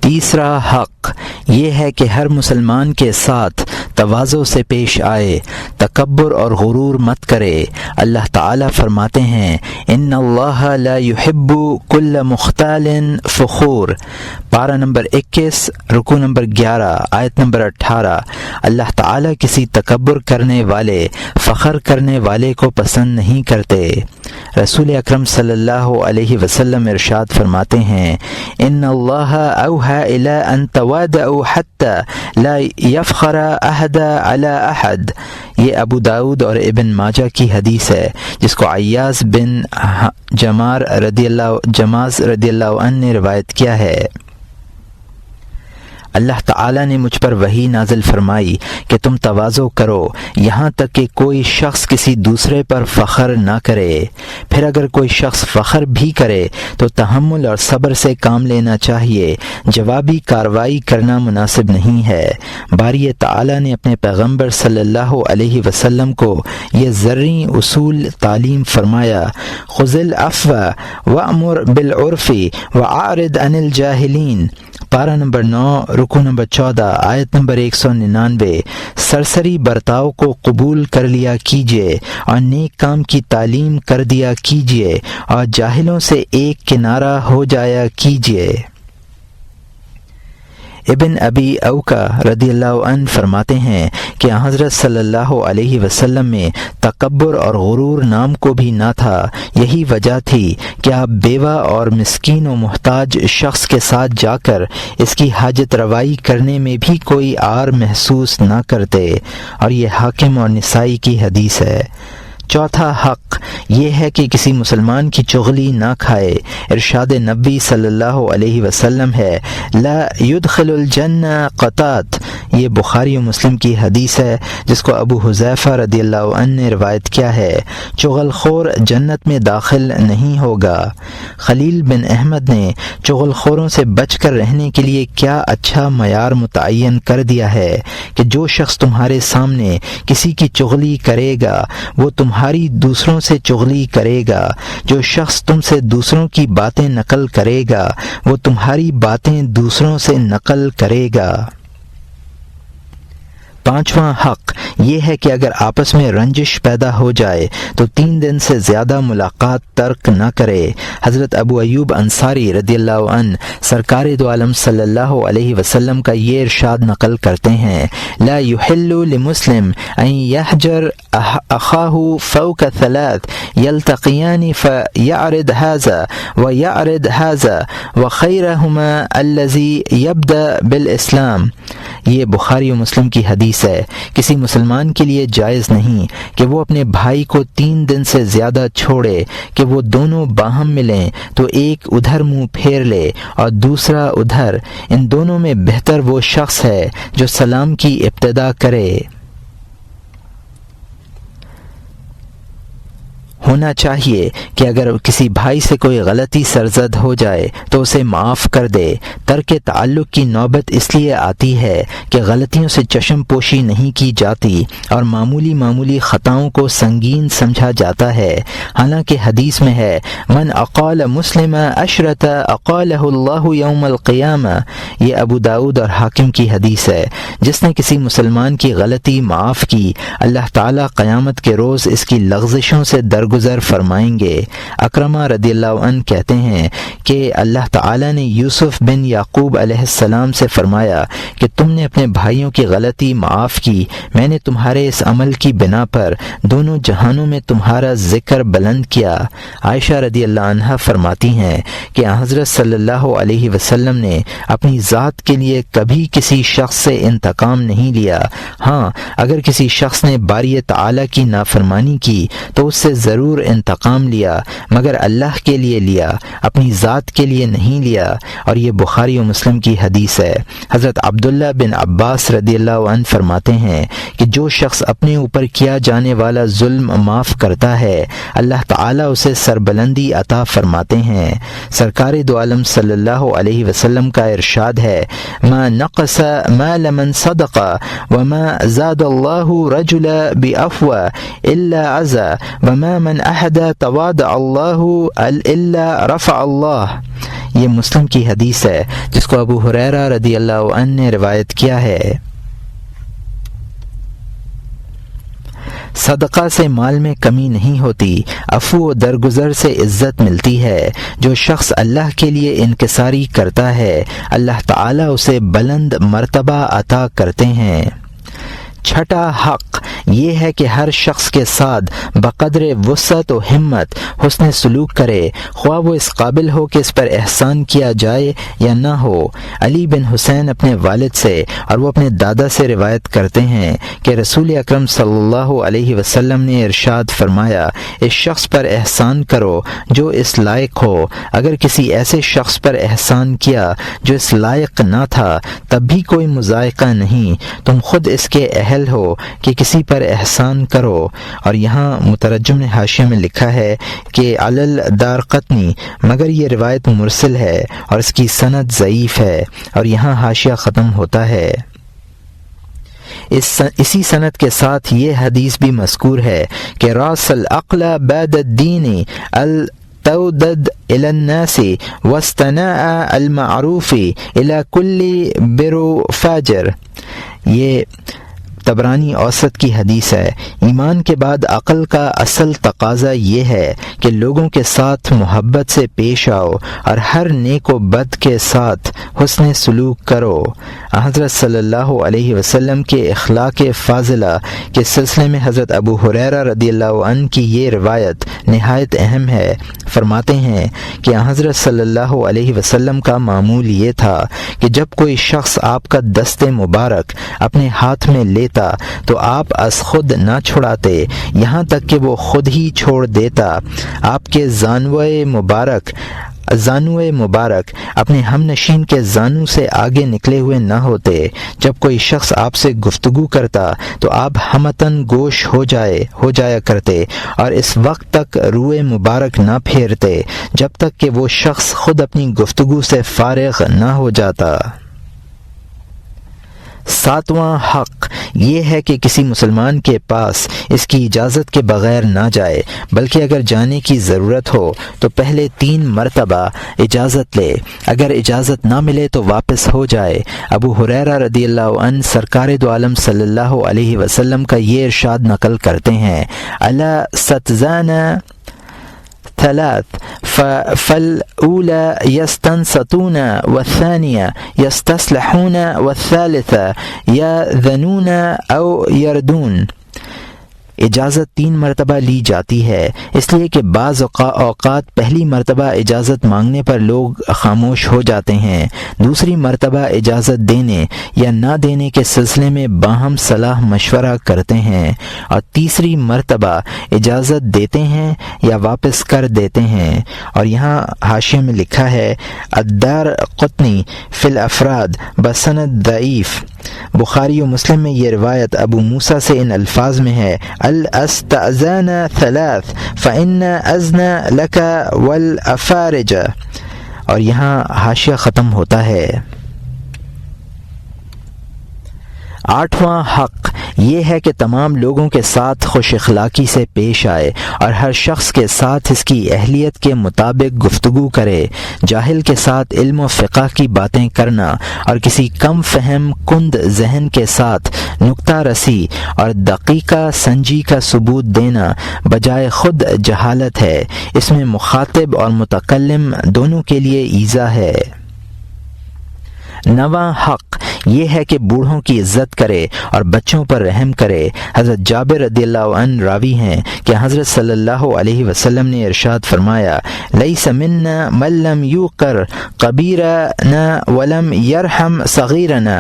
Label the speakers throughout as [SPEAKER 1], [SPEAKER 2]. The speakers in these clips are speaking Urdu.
[SPEAKER 1] تیسرا حق یہ ہے کہ ہر مسلمان کے ساتھ تواضع سے پیش آئے، تکبر اور غرور مت کرے۔ اللہ تعالیٰ فرماتے ہیں ان اللہ لا يحب کل مختال فخور، پارہ نمبر 21 رکوع نمبر 11 آیت نمبر 18۔ اللہ تعالیٰ کسی تکبر کرنے والے، فخر کرنے والے کو پسند نہیں کرتے۔ رسول اکرم صلی اللہ علیہ وسلم ارشاد فرماتے ہیں ان اللہ اوحى الى ان توادعوا حتى لا يفخر احد على احد۔ یہ ابو داؤد اور ابن ماجہ کی حدیث ہے، جس کو عیاض بن جماز رضی اللہ عنہ نے روایت کیا ہے۔ اللہ تعالیٰ نے مجھ پر وحی نازل فرمائی کہ تم تواضع کرو یہاں تک کہ کوئی شخص کسی دوسرے پر فخر نہ کرے۔ پھر اگر کوئی شخص فخر بھی کرے تو تحمل اور صبر سے کام لینا چاہیے، جوابی کارروائی کرنا مناسب نہیں ہے۔ باری تعالیٰ نے اپنے پیغمبر صلی اللہ علیہ وسلم کو یہ زرعی اصول تعلیم فرمایا، خذ العفو وامر بالعرف واعرض عن الجاہلین، پارہ نمبر 9 رکوع نمبر 14 آیت نمبر 199۔ سرسری برتاؤ کو قبول کر لیا کیجیے اور نیک کام کی تعلیم کر دیا کیجیے اور جاہلوں سے ایک کنارہ ہو جایا کیجیے۔ ابن ابی اوکا رضی اللہ عنہ فرماتے ہیں کہ حضرت صلی اللہ علیہ وسلم میں تکبر اور غرور نام کو بھی نہ تھا۔ یہی وجہ تھی کہ آپ بیوہ اور مسکین و محتاج شخص کے ساتھ جا کر اس کی حاجت روائی کرنے میں بھی کوئی عار محسوس نہ کرتے، اور یہ حاکم اور نسائی کی حدیث ہے۔ چوتھا حق یہ ہے کہ کسی مسلمان کی چغلی نہ کھائے۔ ارشاد نبی صلی اللہ علیہ وسلم ہے لا يدخل الجنہ قطات، یہ بخاری و مسلم کی حدیث ہے، جس کو ابو حذیفہ رضی اللہ عنہ نے روایت کیا ہے۔ چغل خور جنت میں داخل نہیں ہوگا۔ خلیل بن احمد نے چغل خوروں سے بچ کر رہنے کے لیے کیا اچھا معیار متعین کر دیا ہے کہ جو شخص تمہارے سامنے کسی کی چغلی کرے گا وہ تمہاری دوسروں سے چغلی کرے گا، جو شخص تم سے دوسروں کی باتیں نقل کرے گا وہ تمہاری باتیں دوسروں سے نقل کرے گا۔ پانچواں حق یہ ہے کہ اگر آپس میں رنجش پیدا ہو جائے تو 3 دن سے زیادہ ملاقات ترک نہ کرے۔ حضرت ابو ایوب انصاری رضی اللہ عنہ سرکار دو عالم صلی اللہ علیہ وسلم کا یہ ارشاد نقل کرتے ہیں لا يحل لمسلم ان يحجر اخاه فوق 3 يلتقيان فيعرض هذا ويعرض هذا وخيرهما الذي يبدأ بالاسلام۔ یہ بخاری و مسلم کی حدیث ہے۔ کسی مسلمان کے لیے جائز نہیں کہ وہ اپنے بھائی کو 3 دن سے زیادہ چھوڑے کہ وہ دونوں باہم ملیں تو ایک ادھر منہ پھیر لے اور دوسرا ادھر۔ ان دونوں میں بہتر وہ شخص ہے جو سلام کی ابتدا کرے۔ ہونا چاہیے کہ اگر کسی بھائی سے کوئی غلطی سرزد ہو جائے تو اسے معاف کر دے۔ ترک تعلق کی نوبت اس لیے آتی ہے کہ غلطیوں سے چشم پوشی نہیں کی جاتی اور معمولی خطاؤں کو سنگین سمجھا جاتا ہے، حالانکہ حدیث میں ہے من اقال مسلم عشرۃ اقالہ اللہ یوم القیامہ، یہ ابو داؤد اور حاکم کی حدیث ہے۔ جس نے کسی مسلمان کی غلطی معاف کی اللہ تعالیٰ قیامت کے روز اس کی لغزشوں سے درگزر فرمائیں گے۔ اکرمہ رضی اللہ عنہ کہتے ہیں کہ اللہ تعالیٰ نے یوسف بن یعقوب علیہ السلام سے فرمایا کہ تم نے اپنے بھائیوں کی غلطی معاف کی، میں نے تمہارے اس عمل کی بنا پر دونوں جہانوں میں تمہارا ذکر بلند کیا۔ عائشہ رضی اللہ عنہا فرماتی ہیں کہ حضرت صلی اللہ علیہ وسلم نے اپنی ذات کے لیے کبھی کسی شخص سے انتقام نہیں لیا۔ ہاں، اگر کسی شخص نے باری تعالیٰ کی نافرمانی کی تو اس سے ضرور انتقام لیا، مگر اللہ کے لیے لیا، اپنی ذات کے لیے نہیں لیا، اور یہ بخاری و مسلم کی حدیث ہے۔ حضرت عبداللہ بن عباس رضی اللہ عنہ فرماتے ہیں کہ جو شخص اپنے اوپر کیا جانے والا ظلم معاف کرتا ہے اللہ تعالیٰ اسے سربلندی عطا فرماتے ہیں۔ سرکار دو عالم صلی اللہ علیہ وسلم کا ارشاد ہے ما نقص مال من صدق وما زاد اللہ رجل بعفو الا عزا وما من احد تواضع اللہ الا رفع اللہ۔ یہ مسلم کی حدیث ہے جس کو ابو ہریرہ رضی اللہ عنہ نے روایت کیا ہے۔ صدقہ سے مال میں کمی نہیں ہوتی، عفو و درگزر سے عزت ملتی ہے۔ جو شخص اللہ کے لیے انکساری کرتا ہے اللہ تعالیٰ اسے بلند مرتبہ عطا کرتے ہیں۔ چھٹا حق یہ ہے کہ ہر شخص کے ساتھ بقدر وسعت و ہمت حسن سلوک کرے، خواہ وہ اس قابل ہو کہ اس پر احسان کیا جائے یا نہ ہو۔ علی بن حسین اپنے والد سے اور وہ اپنے دادا سے روایت کرتے ہیں کہ رسول اکرم صلی اللہ علیہ وسلم نے ارشاد فرمایا، اس شخص پر احسان کرو جو اس لائق ہو۔ اگر کسی ایسے شخص پر احسان کیا جو اس لائق نہ تھا تب بھی کوئی مذائقہ نہیں، تم خود اس کے اہل ہو کہ کسی پر احسان کرو۔ اور یہاں مترجم نے حاشیہ میں لکھا ہے کہ علل دارقطنی، مگر یہ روایت مرسل ہے اور اس کی سند ضعیف ہے، اور یہاں حاشیہ ختم ہوتا ہے۔ اسی سند کے ساتھ یہ حدیث بھی مذکور ہے کہ راس العقل بعد الدین تودد الى الناس واستناء المعروف الى كل بر فاجر۔ یہ طبرانی اوسط کی حدیث ہے۔ ایمان کے بعد عقل کا اصل تقاضا یہ ہے کہ لوگوں کے ساتھ محبت سے پیش آؤ اور ہر نیک و بد کے ساتھ حسن سلوک کرو۔ حضرت صلی اللہ علیہ وسلم کے اخلاق فاضلہ کے سلسلے میں حضرت ابو ہریرہ رضی اللہ عنہ کی یہ روایت نہایت اہم ہے۔ فرماتے ہیں کہ حضرت صلی اللہ علیہ وسلم کا معمول یہ تھا کہ جب کوئی شخص آپ کا دست مبارک اپنے ہاتھ میں لیتا تو آپ از خود نہ چھڑاتے، یہاں تک کہ وہ خود ہی چھوڑ دیتا۔ آپ کے زانوئے مبارک اپنے ہم نشین کے زانو سے آگے نکلے ہوئے نہ ہوتے۔ جب کوئی شخص آپ سے گفتگو کرتا تو آپ ہمتن گوش ہو جایا کرتے اور اس وقت تک روئے مبارک نہ پھیرتے جب تک کہ وہ شخص خود اپنی گفتگو سے فارغ نہ ہو جاتا۔ ساتواں حق یہ ہے کہ کسی مسلمان کے پاس اس کی اجازت کے بغیر نہ جائے، بلکہ اگر جانے کی ضرورت ہو تو پہلے 3 مرتبہ اجازت لے، اگر اجازت نہ ملے تو واپس ہو جائے۔ ابو ہریرہ رضی اللہ عنہ سرکار دو عالم صلی اللہ علیہ وسلم کا یہ ارشاد نقل کرتے ہیں، الا ستزان ثلاث فالأولى يستنصتون والثانية يستصلحون والثالثة يأذنون أو يردون۔ اجازت 3 مرتبہ لی جاتی ہے، اس لیے کہ بعض اوقات پہلی مرتبہ اجازت مانگنے پر لوگ خاموش ہو جاتے ہیں، دوسری مرتبہ اجازت دینے یا نہ دینے کے سلسلے میں باہم صلاح مشورہ کرتے ہیں، اور تیسری مرتبہ اجازت دیتے ہیں یا واپس کر دیتے ہیں۔ اور یہاں حاشیے میں لکھا ہے الدارقطنی فی الافراد بسند ضعیف۔ بخاری و مسلم میں یہ روایت ابو موسیٰ سے ان الفاظ میں ہے، الاستئذان ثلاث فإن أذن لك والأفارج، اور یہاں حاشیہ ختم ہوتا ہے۔ 8واں حق یہ ہے کہ تمام لوگوں کے ساتھ خوش اخلاقی سے پیش آئے اور ہر شخص کے ساتھ اس کی اہلیت کے مطابق گفتگو کرے۔ جاہل کے ساتھ علم و فقہ کی باتیں کرنا اور کسی کم فہم کند ذہن کے ساتھ نکتہ رسی اور دقیقہ سنجی کا ثبوت دینا بجائے خود جہالت ہے، اس میں مخاطب اور متکلم دونوں کے لیے ایذا ہے۔ 9واں حق یہ ہے کہ بوڑھوں کی عزت کرے اور بچوں پر رحم کرے۔ حضرت جابر رضی اللہ عنہ راوی ہیں کہ حضرت صلی اللہ علیہ وسلم نے ارشاد فرمایا، لیس منا من لم یوقر کبیرنا ولم یرحم صغیرنا۔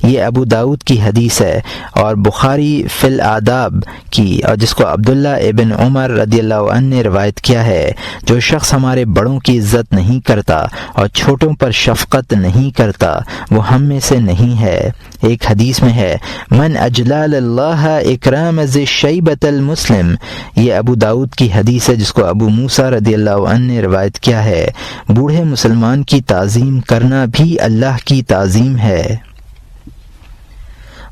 [SPEAKER 1] یہ ابو داود کی حدیث ہے اور بخاری فی الآداب کی، اور جس کو عبداللہ ابن عمر رضی اللہ عنہ نے روایت کیا ہے، جو شخص ہمارے بڑوں کی عزت نہیں کرتا اور چھوٹوں پر شفقت نہیں کرتا وہ ہم میں سے نہیں ہے۔ ایک حدیث میں ہے، من اجلال اللہ اکرام ذی الشیبۃ المسلم۔ یہ ابو داود کی حدیث ہے جس کو ابو موسیٰ رضی اللہ عنہ نے روایت کیا ہے۔ بوڑھے مسلمان کی تعظیم کرنا بھی اللہ کی تعظیم ہے۔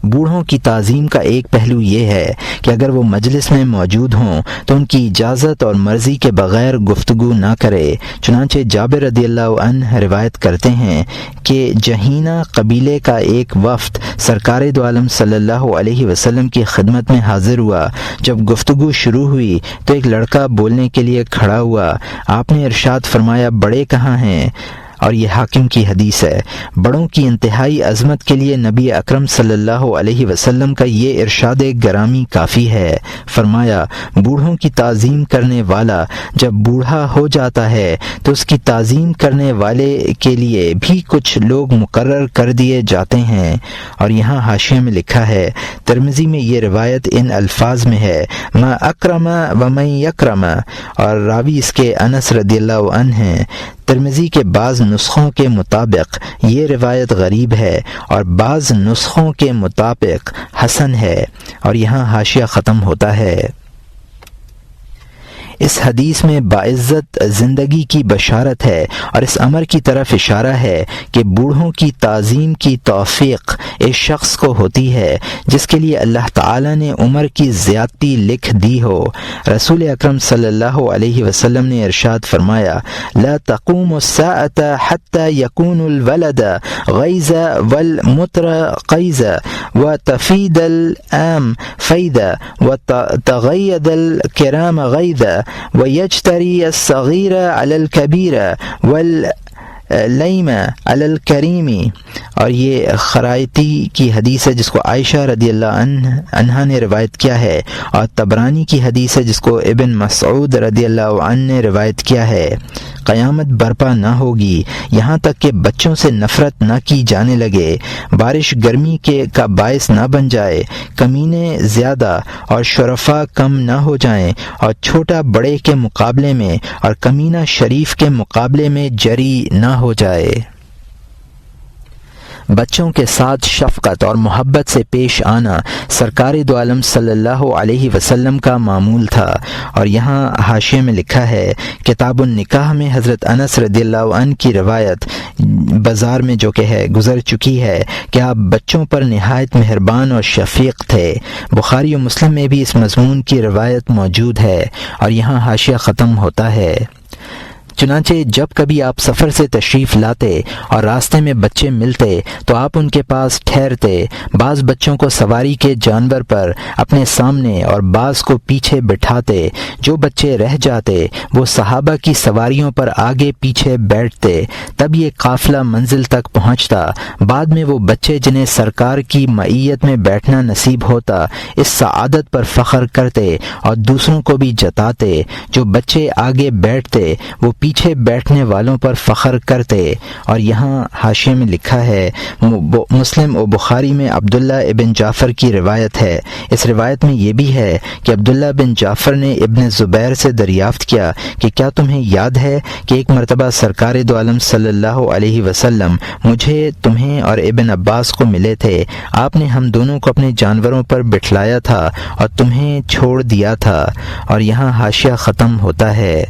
[SPEAKER 1] بوڑھوں کی تعظیم کا ایک پہلو یہ ہے کہ اگر وہ مجلس میں موجود ہوں تو ان کی اجازت اور مرضی کے بغیر گفتگو نہ کرے۔ چنانچہ جابر رضی اللہ عنہ روایت کرتے ہیں کہ جہینہ قبیلے کا ایک وفد سرکار دو عالم صلی اللہ علیہ وسلم کی خدمت میں حاضر ہوا۔ جب گفتگو شروع ہوئی تو ایک لڑکا بولنے کے لیے کھڑا ہوا۔ آپ نے ارشاد فرمایا، بڑے کہاں ہیں؟ اور یہ حاکم کی حدیث ہے۔ بڑوں کی انتہائی عظمت کے لیے نبی اکرم صلی اللہ علیہ وسلم کا یہ ارشاد گرامی کافی ہے۔ فرمایا، بوڑھوں کی تعظیم کرنے والا جب بوڑھا ہو جاتا ہے تو اس کی تعظیم کرنے والے کے لیے بھی کچھ لوگ مقرر کر دیے جاتے ہیں۔ اور یہاں حاشیے میں لکھا ہے، ترمذی میں یہ روایت ان الفاظ میں ہے، ما اکرم و من یکرم، اور راوی اس کے انس رضی اللہ عنہ ہیں۔ ترمذی کے بعض نسخوں کے مطابق یہ روایت غریب ہے اور بعض نسخوں کے مطابق حسن ہے، اور یہاں حاشیہ ختم ہوتا ہے۔ اس حدیث میں باعزت زندگی کی بشارت ہے اور اس امر کی طرف اشارہ ہے کہ بوڑھوں کی تعظیم کی توفیق اس شخص کو ہوتی ہے جس کے لیے اللہ تعالی نے عمر کی زیادتی لکھ دی ہو۔ رسول اکرم صلی اللہ علیہ وسلم نے ارشاد فرمایا، لا تقوم الساعة حتى يكون الولد غیظ والمطر قیظ وتفید الام فیدا وتغید الکرام غیظا ويجتري الصغير على الكبير واللئیم على الكریم۔ اور یہ خرائطی کی حدیث ہے جس کو عائشہ رضی اللہ عنہا نے روایت کیا ہے، اور طبرانی کی حدیث ہے جس کو ابن مسعود رضی اللہ عنہ نے روایت کیا ہے۔ قیامت برپا نہ ہوگی یہاں تک کہ بچوں سے نفرت نہ کی جانے لگے، بارش گرمی کا باعث نہ بن جائے، کمینے زیادہ اور شرفا کم نہ ہو جائیں، اور چھوٹا بڑے کے مقابلے میں اور کمینہ شریف کے مقابلے میں جری نہ ہو جائے۔ بچوں کے ساتھ شفقت اور محبت سے پیش آنا سرکار دو عالم صلی اللہ علیہ وسلم کا معمول تھا۔ اور یہاں حاشیے میں لکھا ہے، کتاب النکاح میں حضرت انس رضی اللہ عنہ کی روایت بازار میں جو کہ ہے گزر چکی ہے کہ آپ بچوں پر نہایت مہربان اور شفیق تھے۔ بخاری و مسلم میں بھی اس مضمون کی روایت موجود ہے۔ اور یہاں حاشیہ ختم ہوتا ہے۔ چنانچہ جب کبھی آپ سفر سے تشریف لاتے اور راستے میں بچے ملتے تو آپ ان کے پاس ٹھہرتے، بعض بچوں کو سواری کے جانور پر اپنے سامنے اور بعض کو پیچھے بٹھاتے۔ جو بچے رہ جاتے وہ صحابہ کی سواریوں پر آگے پیچھے بیٹھتے، تب یہ قافلہ منزل تک پہنچتا۔ بعد میں وہ بچے جنہیں سرکار کی معیت میں بیٹھنا نصیب ہوتا اس سعادت پر فخر کرتے اور دوسروں کو بھی جتاتے۔ جو بچے آگے بیٹھتے وہ پیچھے بیٹھنے والوں پر فخر کرتے۔ اور یہاں حاشیے میں لکھا ہے، مسلم و بخاری میں عبداللہ ابن جعفر کی روایت ہے۔ اس روایت میں یہ بھی ہے کہ عبداللہ بن جعفر نے ابن زبیر سے دریافت کیا کہ کیا تمہیں یاد ہے کہ ایک مرتبہ سرکار دو عالم صلی اللہ علیہ وسلم مجھے، تمہیں اور ابن عباس کو ملے تھے، آپ نے ہم دونوں کو اپنے جانوروں پر بٹھلایا تھا اور تمہیں چھوڑ دیا تھا۔ اور یہاں حاشیہ ختم ہوتا ہے۔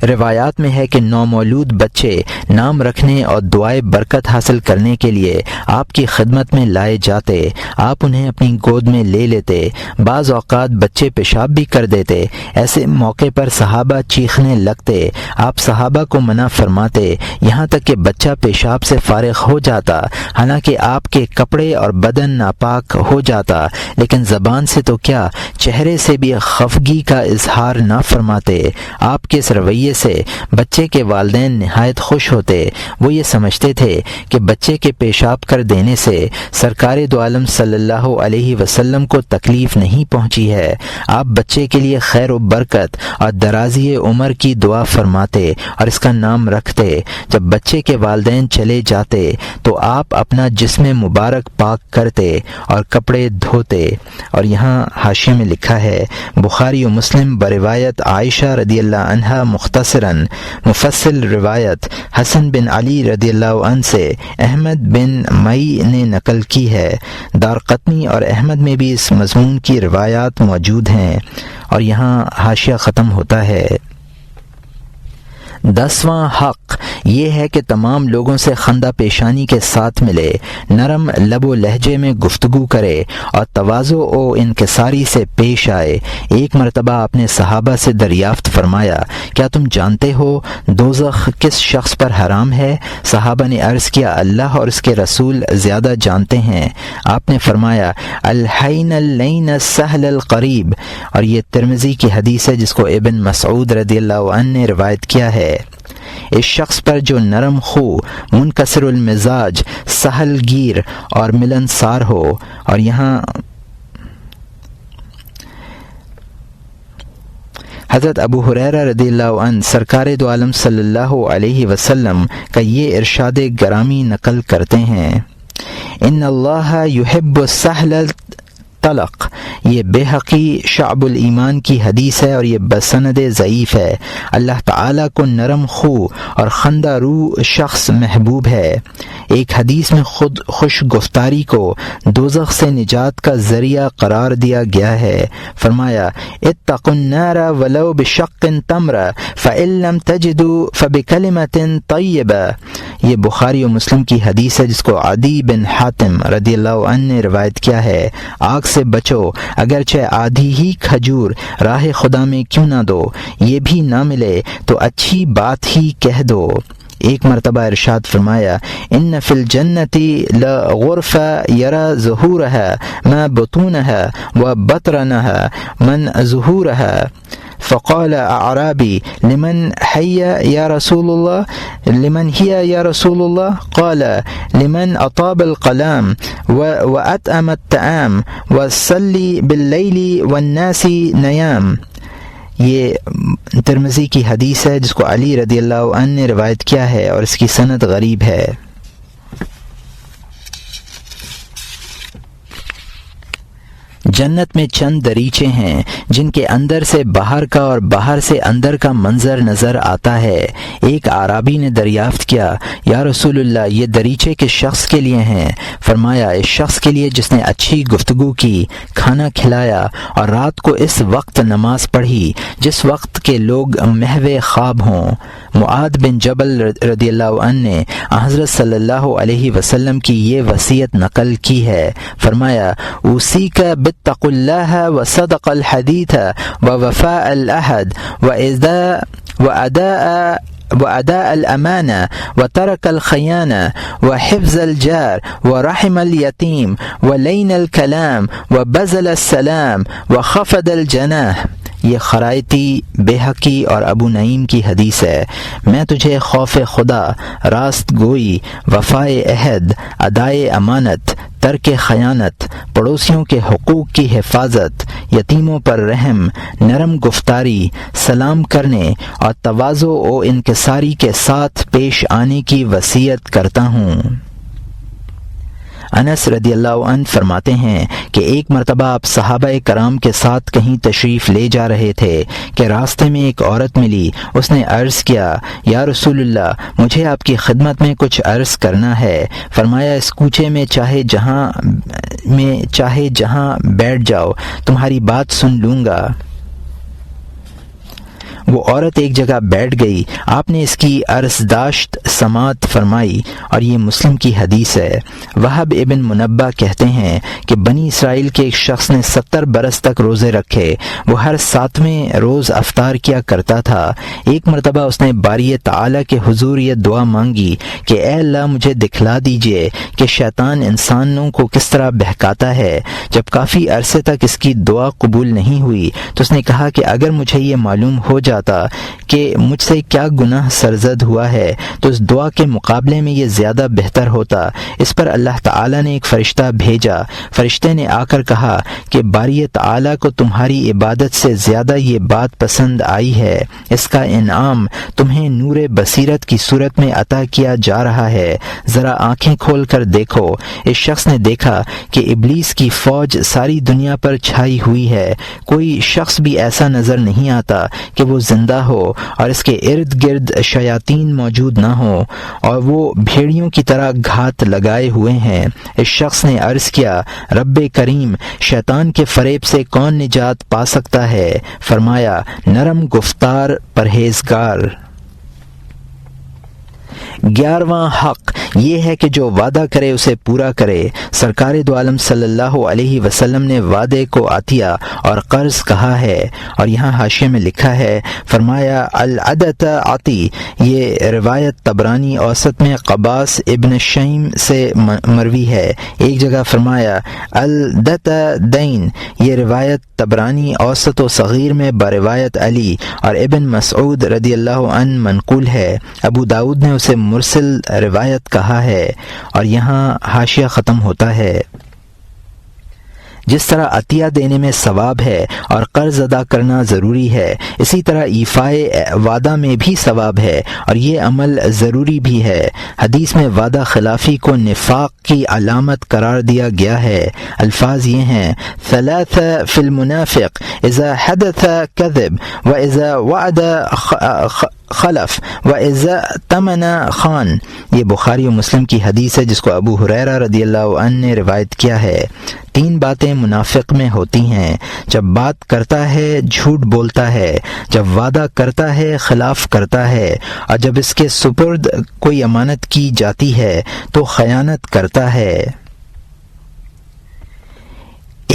[SPEAKER 1] روایات میں ہے کہ نومولود بچے نام رکھنے اور دعائے برکت حاصل کرنے کے لیے آپ کی خدمت میں لائے جاتے، آپ انہیں اپنی گود میں لے لیتے۔ بعض اوقات بچے پیشاب بھی کر دیتے، ایسے موقع پر صحابہ چیخنے لگتے، آپ صحابہ کو منع فرماتے یہاں تک کہ بچہ پیشاب سے فارغ ہو جاتا، حالانکہ آپ کے کپڑے اور بدن ناپاک ہو جاتا، لیکن زبان سے تو کیا چہرے سے بھی خفگی کا اظہار نہ فرماتے۔ آپ کے اس رویے سے بچے کے والدین نہایت خوش ہوتے۔ وہ یہ سمجھتے تھے کہ بچے کے پیشاب کر دینے سے سرکار دو عالم صلی اللہ علیہ وسلم کو تکلیف نہیں پہنچی ہے۔ آپ بچے کے لیے خیر و برکت اور درازی عمر کی دعا فرماتے اور اس کا نام رکھتے۔ جب بچے کے والدین چلے جاتے تو آپ اپنا جسم مبارک پاک کرتے اور کپڑے دھوتے۔ اور یہاں حاشیے میں لکھا ہے، بخاری و مسلم بروایت عائشہ رضی اللہ عنہا مختصراً مفصل روایت حسن بن علی رضی اللہ عنہ سے احمد بن مئی نے نقل کی ہے۔ دارقطنی اور احمد میں بھی اس مضمون کی روایات موجود ہیں۔ اور یہاں حاشیہ ختم ہوتا ہے۔ 10واں حق یہ ہے کہ تمام لوگوں سے خندہ پیشانی کے ساتھ ملے، نرم لب و لہجے میں گفتگو کرے اور تواضع و انکساری سے پیش آئے۔ ایک مرتبہ آپ نے صحابہ سے دریافت فرمایا، کیا تم جانتے ہو دوزخ کس شخص پر حرام ہے؟ صحابہ نے عرض کیا، اللہ اور اس کے رسول زیادہ جانتے ہیں۔ آپ نے فرمایا، الحین اللین السہل القریب، اور یہ ترمذی کی حدیث ہے جس کو ابن مسعود رضی اللہ عنہ نے روایت کیا ہے۔ اس شخص پر جو نرم خو، منکسر المزاج، سہل گیر اور ملنسار ہو، اور یہاں حضرت ابو ہریرہ رضی اللہ عنہ سرکار دو عالم صلی اللہ علیہ وسلم کا یہ ارشاد گرامی نقل کرتے ہیں، ان اللہ یحب السہل طلق۔ یہ بے حقی شعب الایمان کی حدیث ہے اور یہ بسند ضعیف ہے۔ اللہ تعالیٰ کو نرم خو اور خندہ رو شخص محبوب ہے۔ ایک حدیث میں خود خوش گفتاری کو دوزخ سے نجات کا ذریعہ قرار دیا گیا ہے۔ فرمایا، اتقوا النار ولو بشق تمر فإن لم تجدوا فبکلمۃ طیبہ۔ یہ بخاری و مسلم کی حدیث ہے جس کو عدی بن حاتم رضی اللہ عنہ نے روایت کیا ہے۔ آگ سے بچو، اگرچہ آدھی ہی کھجور راہ خدا میں کیوں نہ دو، یہ بھی نہ ملے تو اچھی بات ہی کہہ دو۔ ایک مرتبہ ارشاد فرمایا، ان فی الجنت لغرفہ یرا ظہورہا ما بطونہا وبطرنہا من ظہورہا۔ فقال اعرابی لمن حی یا رسول اللہ، لمن ہی یا رسول اللہ؟ قال لمن اطاب القلام واطعم الطعام وصلی باللیل والناس نیام۔ یہ ترمذی کی حدیث ہے جس کو علی رضی اللہ عنہ نے روایت کیا ہے اور اس کی سند غریب ہے۔ جنت میں چند دریچے ہیں جن کے اندر سے باہر کا اور باہر سے اندر کا منظر نظر آتا ہے۔ ایک اعرابی نے دریافت کیا، یا رسول اللہ، یہ دریچے کس شخص کے لیے ہیں؟ فرمایا، اس شخص کے لیے جس نے اچھی گفتگو کی، کھانا کھلایا اور رات کو اس وقت نماز پڑھی جس وقت کے لوگ محو خواب ہوں۔ معاذ بن جبل رضی اللہ عنہ نے حضرت صلی اللہ علیہ وسلم کی یہ وصیت نقل کی ہے۔ فرمایا، اوصیک باتقوا اللہ وصدق الحدیث ووفاء العہد وأداء الأمانة وترك الخيانة وحفظ الجار ورحم اليتيم ولين الكلام وبذل السلام وخفض الجناح۔ یہ خرائطی، بیہقی اور ابو نعیم کی حدیث ہے۔ میں تجھے خوف خدا، راست گوئی، وفائے عہد، ادائے امانت، ترک خیانت، پڑوسیوں کے حقوق کی حفاظت، یتیموں پر رحم، نرم گفتاری، سلام کرنے اور تواضع و انکساری کے ساتھ پیش آنے کی وصیت کرتا ہوں۔ انس رضی اللہ عنہ فرماتے ہیں کہ ایک مرتبہ آپ صحابہ کرام کے ساتھ کہیں تشریف لے جا رہے تھے کہ راستے میں ایک عورت ملی۔ اس نے عرض کیا، یا رسول اللہ، مجھے آپ کی خدمت میں کچھ عرض کرنا ہے۔ فرمایا، اس کوچے میں چاہے جہاں بیٹھ جاؤ، تمہاری بات سن لوں گا۔ وہ عورت ایک جگہ بیٹھ گئی، آپ نے اس کی عرضداشت سماعت فرمائی، اور یہ مسلم کی حدیث ہے۔ وہب ابن منبہ کہتے ہیں کہ بنی اسرائیل کے ایک شخص نے 70 برس تک روزے رکھے، وہ ہر 7ویں روز افطار کیا کرتا تھا۔ ایک مرتبہ اس نے باری تعالیٰ کے حضور یہ دعا مانگی کہ اے اللہ، مجھے دکھلا دیجئے کہ شیطان انسانوں کو کس طرح بہکاتا ہے۔ جب کافی عرصے تک اس کی دعا قبول نہیں ہوئی تو اس نے کہا کہ اگر مجھے یہ معلوم ہو جاتا کہ مجھ سے کیا گناہ سرزد ہوا ہے تو اس دعا کے مقابلے میں یہ زیادہ بہتر ہوتا۔ اس پر اللہ تعالیٰ نے ایک فرشتہ بھیجا۔ فرشتے نے آ کر کہا کہ باری تعالیٰ کو تمہاری عبادت سے زیادہ یہ بات پسند آئی ہے، اس کا انعام تمہیں نور بصیرت کی صورت میں عطا کیا جا رہا ہے، ذرا آنکھیں کھول کر دیکھو۔ اس شخص نے دیکھا کہ ابلیس کی فوج ساری دنیا پر چھائی ہوئی ہے، کوئی شخص بھی ایسا نظر نہیں آتا کہ وہ زندہ ہو اور اس کے ارد گرد شیاطین موجود نہ ہوں، اور وہ بھیڑیوں کی طرح گھات لگائے ہوئے ہیں۔ اس شخص نے عرض کیا، رب کریم، شیطان کے فریب سے کون نجات پا سکتا ہے؟ فرمایا، نرم گفتار پرہیزگار۔ 11واں حق یہ ہے کہ جو وعدہ کرے اسے پورا کرے۔ سرکار دو عالم صلی اللہ علیہ وسلم نے وعدے کو عطیہ اور قرض کہا ہے، اور یہاں حاشیے میں لکھا ہے، فرمایا العدت عطی، یہ روایت طبرانی اوسط میں قباس ابن شیم سے مروی ہے۔ ایک جگہ فرمایا الدت دین، یہ روایت طبرانی اوسط و صغیر میں بروایت علی اور ابن مسعود رضی اللہ عنہ منقول ہے۔ ابو داؤد نے اسے مرسل روایت کہا ہے، اور یہاں حاشیہ ختم ہوتا ہے۔ جس طرح عطیہ دینے میں ثواب ہے اور قرض ادا کرنا ضروری ہے، اسی طرح ایفائے وعدہ میں بھی ثواب ہے، اور یہ عمل ضروری بھی ہے۔ حدیث میں وعدہ خلافی کو نفاق کی علامت قرار دیا گیا ہے۔ الفاظ یہ ہیں، ثلاث فی المنافق اذا حدث کذب و اذا وعد خلف و اذا تمن خان، یہ بخاری و مسلم کی حدیث ہے جس کو ابو ہریرہ رضی اللہ عنہ نے روایت کیا ہے۔ 3 باتیں منافق میں ہوتی ہیں، جب بات کرتا ہے جھوٹ بولتا ہے، جب وعدہ کرتا ہے خلاف کرتا ہے، اور جب اس کے سپرد کوئی امانت کی جاتی ہے تو خیانت کرتا ہے۔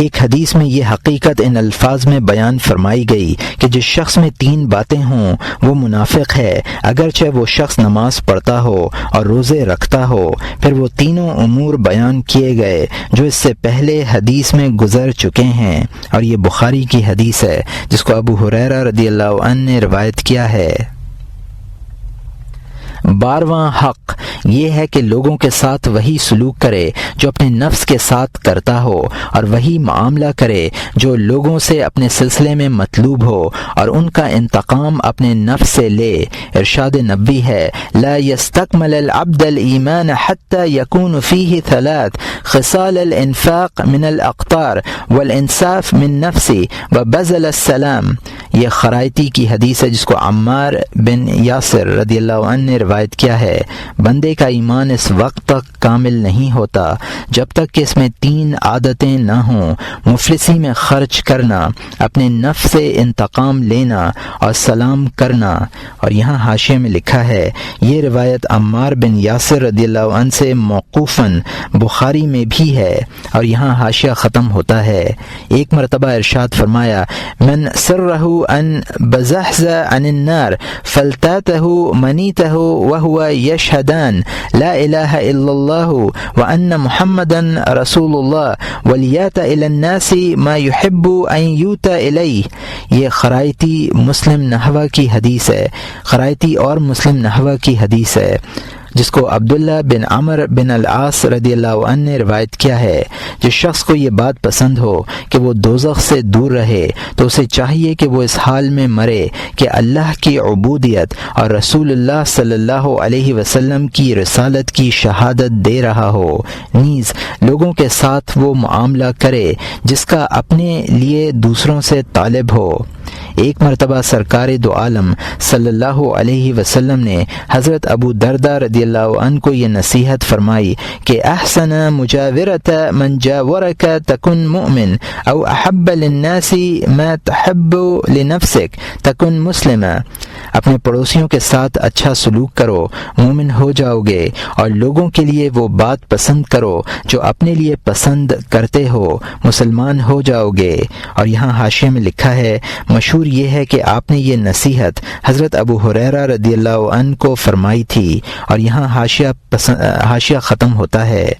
[SPEAKER 1] ایک حدیث میں یہ حقیقت ان الفاظ میں بیان فرمائی گئی کہ جس شخص میں 3 باتیں ہوں وہ منافق ہے، اگرچہ وہ شخص نماز پڑھتا ہو اور روزے رکھتا ہو۔ پھر وہ تینوں امور بیان کیے گئے جو اس سے پہلے حدیث میں گزر چکے ہیں، اور یہ بخاری کی حدیث ہے جس کو ابو ہریرہ رضی اللہ عنہ نے روایت کیا ہے۔ 12واں حق یہ ہے کہ لوگوں کے ساتھ وہی سلوک کرے جو اپنے نفس کے ساتھ کرتا ہو، اور وہی معاملہ کرے جو لوگوں سے اپنے سلسلے میں مطلوب ہو، اور ان کا انتقام اپنے نفس سے لے۔ ارشاد نبی ہے، لا يستكمل العبد الایمان حتى يكون فيه 3 خصال الانفاق من الاقطار والانصاف من نفسه وبذل السلام، یہ خرائطی کی حدیث ہے جس کو عمار بن یاسر رضی اللہ عنہ نے روایت کیا ہے۔ بندے کا ایمان اس وقت تک کامل نہیں ہوتا جب تک کہ اس میں 3 عادتیں نہ ہوں، مفلسی میں خرچ کرنا، اپنے نفس سے انتقام لینا، اور سلام کرنا۔ اور یہاں حاشیے میں لکھا ہے، یہ روایت عمار بن یاسر رضی اللہ عنہ سے موقوفاً بخاری میں بھی ہے، اور یہاں حاشیہ ختم ہوتا ہے۔ ایک مرتبہ ارشاد فرمایا، من سرہ ان بزحزح عن النار فلتاتہ منیتہ وهو يشهدان لا إله إلا الله وأن محمدا رسول الله وليات إلى الناس ما يحب أن يؤتى إليه، یہ خرائطی مسلم نحوہ کی حدیث ہے، خرائطی اور مسلم نحوہ کی حدیث ہے جس کو عبداللہ بن عمر بن العاص رضی اللہ عنہ نے روایت کیا ہے۔ جس شخص کو یہ بات پسند ہو کہ وہ دوزخ سے دور رہے تو اسے چاہیے کہ وہ اس حال میں مرے کہ اللہ کی عبودیت اور رسول اللہ صلی اللہ علیہ وسلم کی رسالت کی شہادت دے رہا ہو، نیز لوگوں کے ساتھ وہ معاملہ کرے جس کا اپنے لیے دوسروں سے طالب ہو۔ ایک مرتبہ سرکار دو عالم صلی اللہ علیہ وسلم نے حضرت ابو دردہ رضی اللہ عنہ کو یہ نصیحت فرمائی کہ احسن مجاورت من جاورک تکن مؤمن او احب للناس ما تحب لنفسک تکن مسلما، اپنے پڑوسیوں کے ساتھ اچھا سلوک کرو، مومن ہو جاؤ گے، اور لوگوں کے لیے وہ بات پسند کرو جو اپنے لیے پسند کرتے ہو، مسلمان ہو جاؤ گے۔ اور یہاں حاشیے میں لکھا ہے، مشہور یہ ہے کہ آپ نے یہ نصیحت حضرت ابو ہریرہ رضی اللہ عنہ کو فرمائی تھی، اور یہاں حاشیہ ختم ہوتا ہے۔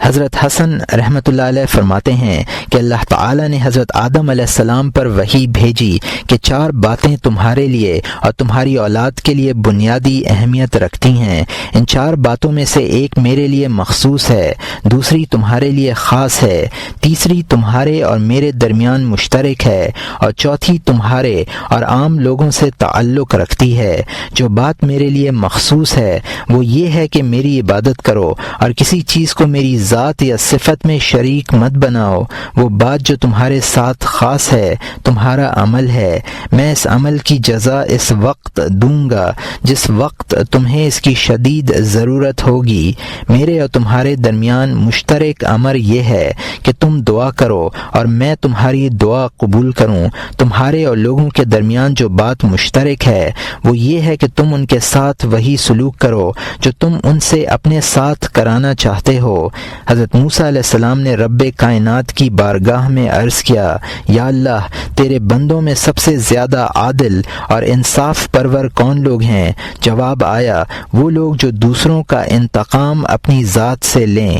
[SPEAKER 1] حضرت حسن رحمۃ اللہ علیہ فرماتے ہیں کہ اللہ تعالی نے حضرت آدم علیہ السلام پر وحی بھیجی کہ 4 باتیں تمہارے لیے اور تمہاری اولاد کے لیے بنیادی اہمیت رکھتی ہیں۔ ان 4 باتوں میں سے ایک میرے لیے مخصوص ہے، دوسری تمہارے لیے خاص ہے، تیسری تمہارے اور میرے درمیان مشترک ہے، اور چوتھی تمہارے اور عام لوگوں سے تعلق رکھتی ہے۔ جو بات میرے لیے مخصوص ہے وہ یہ ہے کہ میری عبادت کرو اور کسی چیز کو میری ذات یا صفت میں شریک مت بناؤ۔ وہ بات جو تمہارے ساتھ خاص ہے تمہارا عمل ہے، میں اس عمل کی جزا اس وقت دوں گا جس وقت تمہیں اس کی شدید ضرورت ہوگی۔ میرے اور تمہارے درمیان مشترک امر یہ ہے کہ تم دعا کرو اور میں تمہاری دعا قبول کروں۔ تمہارے اور لوگوں کے درمیان جو بات مشترک ہے وہ یہ ہے کہ تم ان کے ساتھ وہی سلوک کرو جو تم ان سے اپنے ساتھ کرانا چاہتے ہو۔ حضرت موسیٰ علیہ السلام نے رب کائنات کی بارگاہ میں عرض کیا، یا اللہ، تیرے بندوں میں سب سے زیادہ عادل اور انصاف پرور کون لوگ ہیں؟ جواب آیا، وہ لوگ جو دوسروں کا انتقام اپنی ذات سے لیں۔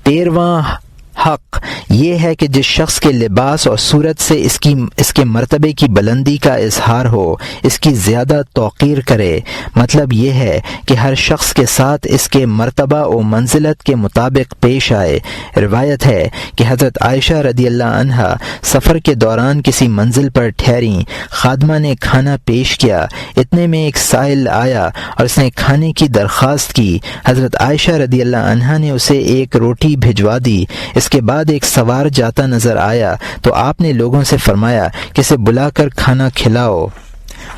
[SPEAKER 1] 13واں حق یہ ہے کہ جس شخص کے لباس اور صورت سے اس کے مرتبے کی بلندی کا اظہار ہو اس کی زیادہ توقیر کرے۔ مطلب یہ ہے کہ ہر شخص کے ساتھ اس کے مرتبہ و منزلت کے مطابق پیش آئے۔ روایت ہے کہ حضرت عائشہ رضی اللہ عنہا سفر کے دوران کسی منزل پر ٹھہریں، خادمہ نے کھانا پیش کیا، اتنے میں ایک سائل آیا اور اس نے کھانے کی درخواست کی۔ حضرت عائشہ رضی اللہ عنہا نے اسے ایک روٹی بھجوا دی۔ اس کے بعد ایک سوار جاتا نظر آیا تو آپ نے لوگوں سے فرمایا کہ اسے بلا کر کھانا کھلاؤ۔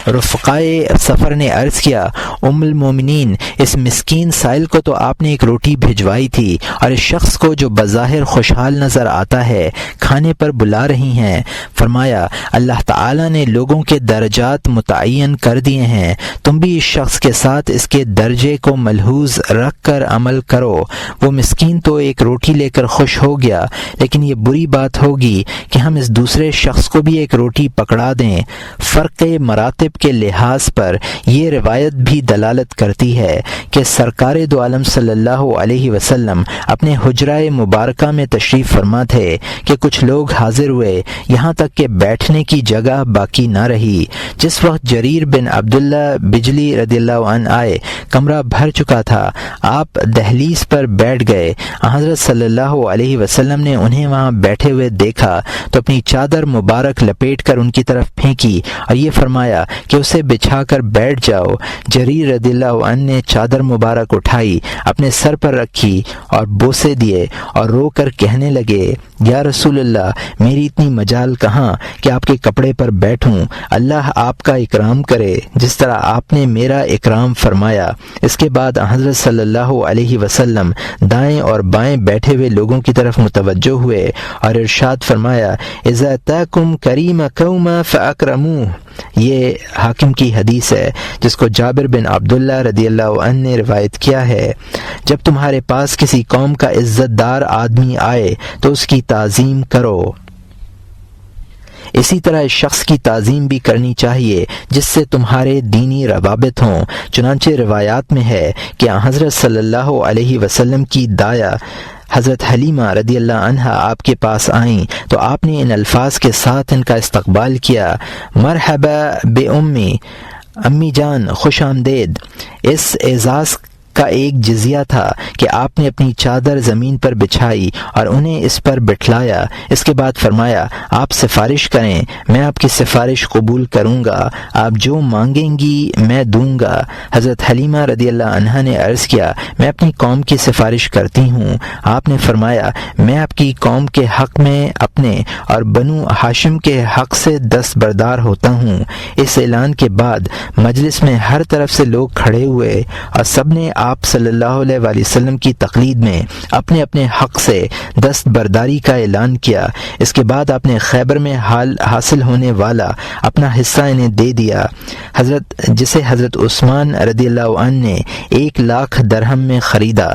[SPEAKER 1] رفقائے سفر نے عرض کیا، ام المومنین، اس مسکین سائل کو تو آپ نے ایک روٹی بھجوائی تھی اور اس شخص کو جو بظاہر خوشحال نظر آتا ہے کھانے پر بلا رہی ہیں۔ فرمایا، اللہ تعالی نے لوگوں کے درجات متعین کر دیے ہیں، تم بھی اس شخص کے ساتھ اس کے درجے کو ملحوظ رکھ کر عمل کرو۔ وہ مسکین تو ایک روٹی لے کر خوش ہو گیا، لیکن یہ بری بات ہوگی کہ ہم اس دوسرے شخص کو بھی ایک روٹی پکڑا دیں۔ فرق مراتب کے لحاظ پر یہ روایت بھی دلالت کرتی ہے کہ سرکار دو عالم صلی اللہ علیہ وسلم اپنے حجرہ مبارکہ میں تشریف فرما تھے کہ کچھ لوگ حاضر ہوئے، یہاں تک کہ بیٹھنے کی جگہ باقی نہ رہی۔ جس وقت جریر بن عبداللہ بجلی رضی اللہ عنہ آئے، کمرہ بھر چکا تھا، آپ دہلیز پر بیٹھ گئے۔ حضرت صلی اللہ علیہ وسلم نے انہیں وہاں بیٹھے ہوئے دیکھا تو اپنی چادر مبارک لپیٹ کر ان کی طرف پھینکی اور یہ فرمایا کہ اسے بچھا کر بیٹھ جاؤ۔ جریر رضی اللہ عنہ نے چادر مبارک اٹھائی، اپنے سر پر رکھی اور بوسے دیے اور رو کر کہنے لگے، یا رسول اللہ، میری اتنی مجال کہاں کہ آپ کے کپڑے پر بیٹھوں؟ اللہ آپ کا اکرام کرے جس طرح آپ نے میرا اکرام فرمایا۔ اس کے بعد حضرت صلی اللہ علیہ وسلم دائیں اور بائیں بیٹھے ہوئے لوگوں کی طرف متوجہ ہوئے اور ارشاد فرمایا، اذا اتاکم کریم قوم فاکرموہ۔ یہ حاکم کی حدیث ہے جس کو جابر بن عبداللہ رضی اللہ عنہ نے روایت کیا ہے۔ جب تمہارے پاس کسی قوم کا عزت دار آدمی آئے تو اس کی تعظیم کرو۔ اسی طرح اس شخص کی تعظیم بھی کرنی چاہیے جس سے تمہارے دینی روابط ہوں۔ چنانچہ روایات میں ہے کہ حضرت صلی اللہ علیہ وسلم کی دایا حضرت حلیمہ رضی اللہ عنہا آپ کے پاس آئیں تو آپ نے ان الفاظ کے ساتھ ان کا استقبال کیا، مرحبا بے امی جان، خوش آمدید۔ اس اعزاز کا ایک جزیہ تھا کہ آپ نے اپنی چادر زمین پر بچھائی اور انہیں اس پر بٹھلایا۔ اس کے بعد فرمایا، آپ سفارش کریں، میں آپ کی سفارش قبول کروں گا، آپ جو مانگیں گی میں دوں گا۔ حضرت حلیمہ رضی اللہ عنہا نے عرض کیا، میں اپنی قوم کی سفارش کرتی ہوں۔ آپ نے فرمایا، میں آپ کی قوم کے حق میں اپنے اور بنو ہاشم کے حق سے دستبردار ہوتا ہوں۔ اس اعلان کے بعد مجلس میں ہر طرف سے لوگ کھڑے ہوئے اور سب نے آپ صلی اللہ علیہ وآلہ وسلم کی تقلید میں اپنے اپنے حق سے دستبرداری کا اعلان کیا۔ اس کے بعد آپ نے خیبر میں حاصل ہونے والا اپنا حصہ انہیں دے دیا، جسے حضرت عثمان رضی اللہ عنہ نے 1,00,000 درہم میں خریدا۔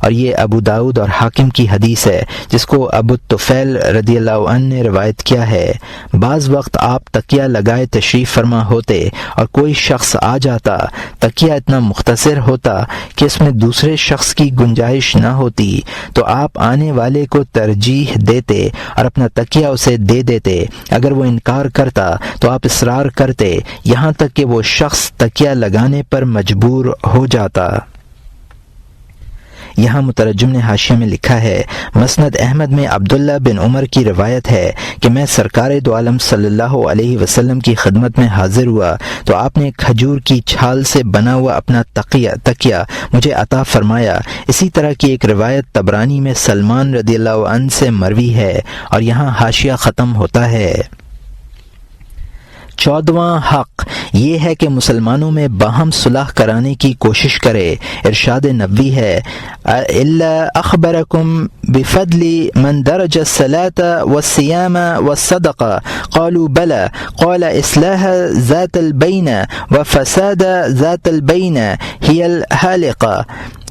[SPEAKER 1] اور یہ ابو داؤد اور حاکم کی حدیث ہے جس کو ابو الطفیل رضی اللہ عنہ نے روایت کیا ہے۔ بعض وقت آپ تکیہ لگائے تشریف فرما ہوتے اور کوئی شخص آ جاتا، تکیہ اتنا مختصر ہوتا کہ اس میں دوسرے شخص کی گنجائش نہ ہوتی تو آپ آنے والے کو ترجیح دیتے اور اپنا تکیہ اسے دے دیتے۔ اگر وہ انکار کرتا تو آپ اصرار کرتے یہاں تک کہ وہ شخص تکیہ لگانے پر مجبور ہو جاتا۔ یہاں مترجم نے حاشیے میں لکھا ہے، مسند احمد میں عبداللہ بن عمر کی روایت ہے کہ میں سرکار دو عالم صلی اللہ علیہ وسلم کی خدمت میں حاضر ہوا تو آپ نے کھجور کی چھال سے بنا ہوا اپنا تکیہ مجھے عطا فرمایا۔ اسی طرح کی ایک روایت طبرانی میں سلمان رضی اللہ عنہ سے مروی ہے، اور یہاں حاشیہ ختم ہوتا ہے۔ 14واں حق یہ ہے کہ مسلمانوں میں باہم صلح کرانے کی کوشش کرے۔ ارشاد نبوی ہے، الا اخبرکم بفضل من درج الصلاة والصيام والصدقہ قالوا بلى قال اصلاح ذات البین وفساد ذات البین هي الحالقہ۔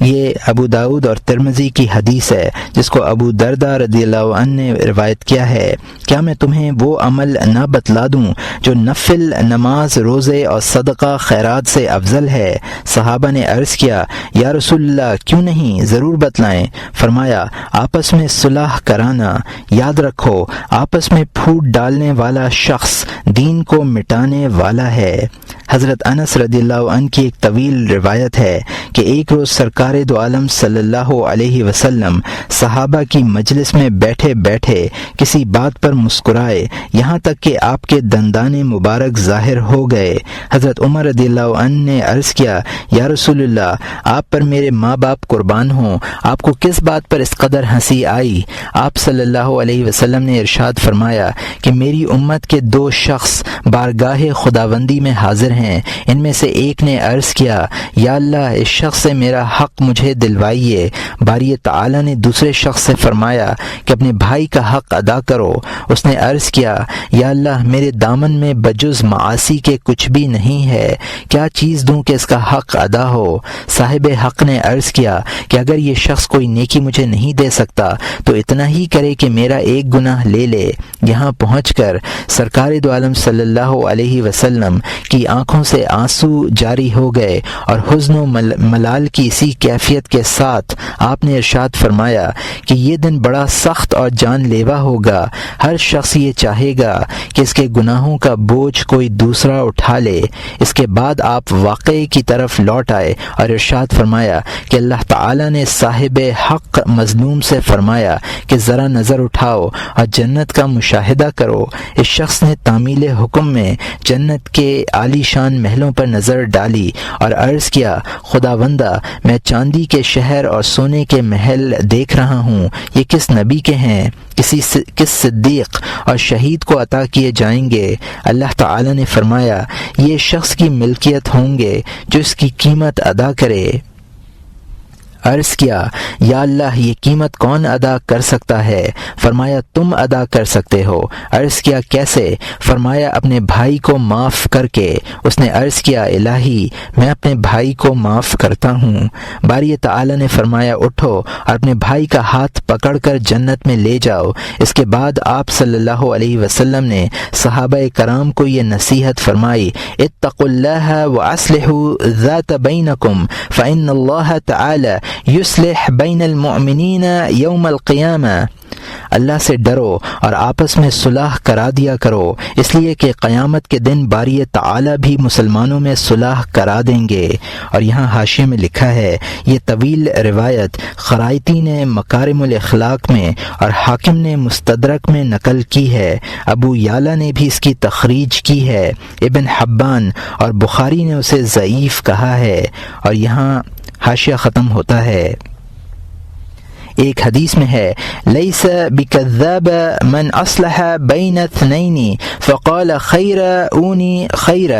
[SPEAKER 1] یہ ابو داؤد اور ترمذی کی حدیث ہے جس کو ابو درداء رضی اللہ عنہ نے روایت کیا ہے۔ کیا میں تمہیں وہ عمل نہ بتلا دوں جو نفل نماز، روزے اور صدقہ خیرات سے افضل ہے؟ صحابہ نے عرض کیا، یا رسول اللہ کیوں نہیں، ضرور بتلائیں۔ فرمایا، آپس میں صلح کرانا۔ یاد رکھو، آپس میں پھوٹ ڈالنے والا شخص دین کو مٹانے والا ہے۔ حضرت انس رضی اللہ عنہ کی ایک طویل روایت ہے کہ ایک روز سرکار دو عالم صلی اللہ علیہ وسلم صحابہ کی مجلس میں بیٹھے بیٹھے کسی بات پر مسکرائے، یہاں تک کہ آپ کے دندان مبارک ظاہر ہو گئے۔ حضرت عمر رضی اللہ عنہ نے عرض کیا، یا رسول اللہ، آپ پر میرے ماں باپ قربان ہوں، آپ کو کس بات پر اس قدر ہنسی آئی؟ آپ صلی اللہ علیہ وسلم نے ارشاد فرمایا کہ میری امت کے 2 شخص بارگاہ خداوندی میں حاضر ہیں۔ ان میں سے ایک نے عرض کیا، یا اللہ، اس شخص سے میرا حق مجھے دلوائیے۔ باری تعالی نے دوسرے شخص سے فرمایا کہ اپنے بھائی کا حق ادا کرو۔ اس نے عرض کیا، یا اللہ، میرے دامن میں بجز معاصی کے کچھ بھی نہیں ہے، کیا چیز دوں کہ اس کا حق ادا ہو؟ صاحب حق نے عرض کیا کہ اگر یہ شخص کوئی نیکی مجھے نہیں دے سکتا تو اتنا ہی کرے کہ میرا ایک گناہ لے لے۔ یہاں پہنچ کر سرکار دو عالم صلی اللہ علیہ وسلم کی آنکھوں سے آنسو جاری ہو گئے، اور حزن و ملال کی اسی کیفیت کے ساتھ آپ نے ارشاد فرمایا کہ یہ دن بڑا سخت اور جان لیوا ہوگا۔ ہر شخص یہ چاہے گا کہ اس کے گناہوں کا بوجھ کوئی دوسرا اٹھا لے۔ اس کے بعد آپ واقعے کی طرف لوٹ آئے اور ارشاد فرمایا کہ اللہ تعالی نے صاحب حق مظلوم سے فرمایا کہ ذرا نظر اٹھاؤ اور جنت کا مشاہدہ کرو۔ اس شخص نے تعمیل حکم میں جنت کے عالی شان محلوں پر نظر ڈالی اور عرض کیا، خداوندہ، میں چاندی کے شہر اور سونے کے محل دیکھ رہا ہوں، یہ کس نبی کے ہیں؟ کس صدیق اور شہید کو عطا کیے جائیں گے؟ اللہ تعالی نے فرمایا، یہ شخص کی ملکیت ہوں گے جو اس کی قیمت ادا کرے۔ عرض کیا، یا اللہ، یہ قیمت کون ادا کر سکتا ہے؟ فرمایا، تم ادا کر سکتے ہو۔ عرض کیا، کیسے؟ فرمایا، اپنے بھائی کو معاف کر کے۔ اس نے عرض کیا، الہی، میں اپنے بھائی کو معاف کرتا ہوں۔ باری تعالی نے فرمایا، اٹھو اور اپنے بھائی کا ہاتھ پکڑ کر جنت میں لے جاؤ۔ اس کے بعد آپ صلی اللہ علیہ وسلم نے صحابہ کرام کو یہ نصیحت فرمائی، اتقوا اللہ واصلحوا ذات بینکم فإن اللہ تعالی یصلح بین المؤمنین یوم القیامہ۔ اللہ سے ڈرو اور آپس میں صلح کرا دیا کرو، اس لیے کہ قیامت کے دن باری تعالی بھی مسلمانوں میں صلح کرا دیں گے۔ اور یہاں حاشیے میں لکھا ہے، یہ طویل روایت خرائطی نے مکارم الاخلاق میں اور حاکم نے مستدرک میں نقل کی ہے۔ ابو یعلا نے بھی اس کی تخریج کی ہے۔ ابن حبان اور بخاری نے اسے ضعیف کہا ہے۔ اور یہاں حاشیہ ختم ہوتا ہے۔ ایک حدیث میں ہے، لیس بکذاب من اصلح بین اثنین فقال خیر اونی خیر۔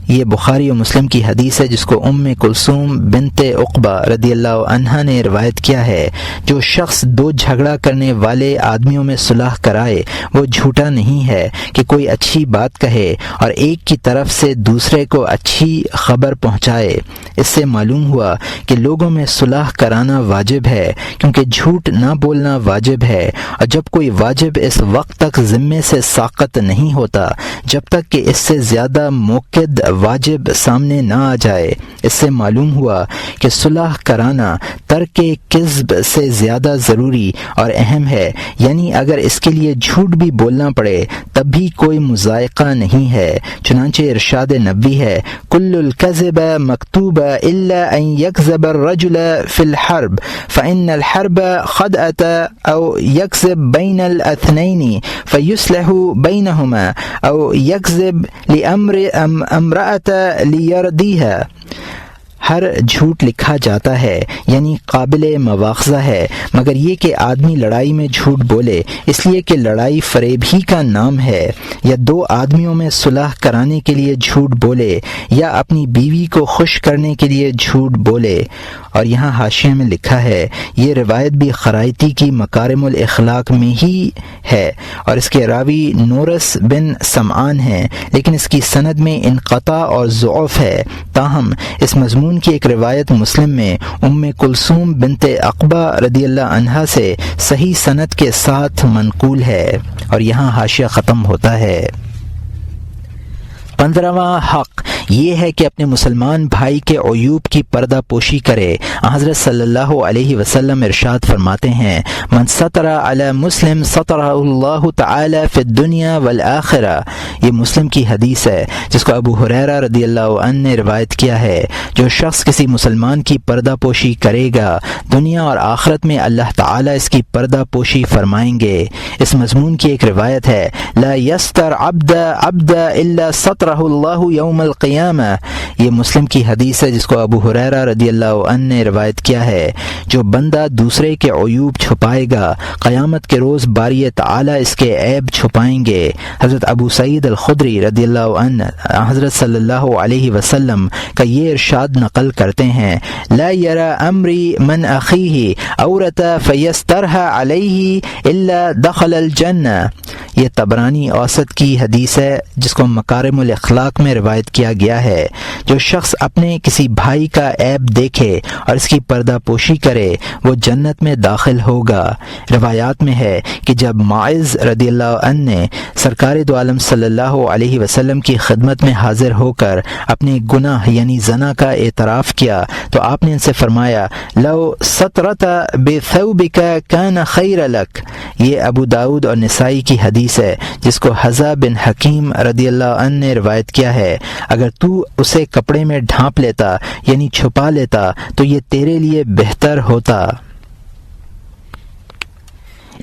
[SPEAKER 1] یہ بخاری و مسلم کی حدیث ہے جس کو ام کلثوم بنت عقبہ رضی اللہ عنہا نے روایت کیا ہے۔ جو شخص 2 جھگڑا کرنے والے آدمیوں میں صلح کرائے وہ جھوٹا نہیں ہے کہ کوئی اچھی بات کہے اور ایک کی طرف سے دوسرے کو اچھی خبر پہنچائے۔ اس سے معلوم ہوا کہ لوگوں میں صلح کرانا واجب ہے، کیونکہ جھوٹ نہ بولنا واجب ہے، اور جب کوئی واجب اس وقت تک ذمے سے ساقط نہیں ہوتا جب تک کہ اس سے زیادہ موقد واجب سامنے نہ آ جائے۔ اس سے معلوم ہوا کہ صلح کرانا ترک کذب سے زیادہ ضروری اور اہم ہے، یعنی اگر اس کے لیے جھوٹ بھی بولنا پڑے تب بھی کوئی مذائقہ نہیں ہے۔ چنانچہ ارشاد نبوی ہے، کل الکذب مکتوب الا ان یکذب الرجل فی الحرب فان الحرب خدعۃ او یکذب بین الاثنین فیصلح بینہما او یکذب لامرأۃ لیردیہا۔ ہر جھوٹ لکھا جاتا ہے، یعنی قابل مواخذہ ہے، مگر یہ کہ آدمی لڑائی میں جھوٹ بولے، اس لیے کہ لڑائی فریب ہی کا نام ہے، یا دو آدمیوں میں صلح کرانے کے لیے جھوٹ بولے، یا اپنی بیوی کو خوش کرنے کے لیے جھوٹ بولے۔ اور یہاں حاشیے میں لکھا ہے، یہ روایت بھی خرائطی کی مکارم الاخلاق میں ہی ہے اور اس کے راوی نورس بن سمعان ہیں، لیکن اس کی سند میں انقطاع اور ضعف ہے۔ تاہم اس مضمون کی ایک روایت مسلم میں ام کلثوم بنت عقبہ رضی اللہ عنہا سے صحیح سند کے ساتھ منقول ہے۔ اور یہاں حاشیہ ختم ہوتا ہے۔ 15واں حق یہ ہے کہ اپنے مسلمان بھائی کے عیوب کی پردہ پوشی کرے۔ حضرت صلی اللہ علیہ وسلم ارشاد فرماتے ہیں، من ستر علی مسلم سترہ اللہ تعالی فی الدنیا والآخرہ۔ یہ مسلم کی حدیث ہے جس کو ابو ہریرہ رضی اللہ عنہ نے روایت کیا ہے۔ جو شخص کسی مسلمان کی پردہ پوشی کرے گا، دنیا اور آخرت میں اللہ تعالی اس کی پردہ پوشی فرمائیں گے۔ اس مضمون کی ایک روایت ہے، لا یستر عبد الا سترہ اللہ یوم القیامہ۔ یہ مسلم کی حدیث ہے جس کو ابو ہریرہ رضی اللہ عنہ نے روایت کیا ہے۔ جو بندہ دوسرے کے عیوب چھپائے گا، قیامت کے روز باری تعالی اس کے عیب چھپائیں گے۔ حضرت ابو سعید الخدری رضی اللہ عنہ حضرت صلی اللہ علیہ وسلم کا یہ ارشاد نقل کرتے ہیں، لا یری امری من اخیہ عورۃ فیسترہ علیہ الا دخل الجنہ۔ یہ طبرانی اوسط کی حدیث ہے جس کو مکارم الاخلاق میں روایت کیا گیا ہے۔ جو شخص اپنے کسی بھائی کا عیب دیکھے اور اس کی پردہ پوشی کرے وہ جنت میں داخل ہوگا۔ روایات میں ہے کہ جب معاذ رضی اللہ عنہ نے سرکار دو عالم صلی اللہ علیہ وسلم کی خدمت میں حاضر ہو کر اپنے گناہ یعنی زنا کا اعتراف کیا تو آپ نے ان سے فرمایا، لو سترت بثوبک کان خیر لک۔ یہ ابو داؤد اور نسائی کی حدیث ہے جس کو حذا بن حکیم رضی اللہ عنہ نے روایت کیا ہے، اگر تو اسے کپڑے میں ڈھانپ لیتا یعنی چھپا لیتا تو یہ تیرے لیے بہتر ہوتا۔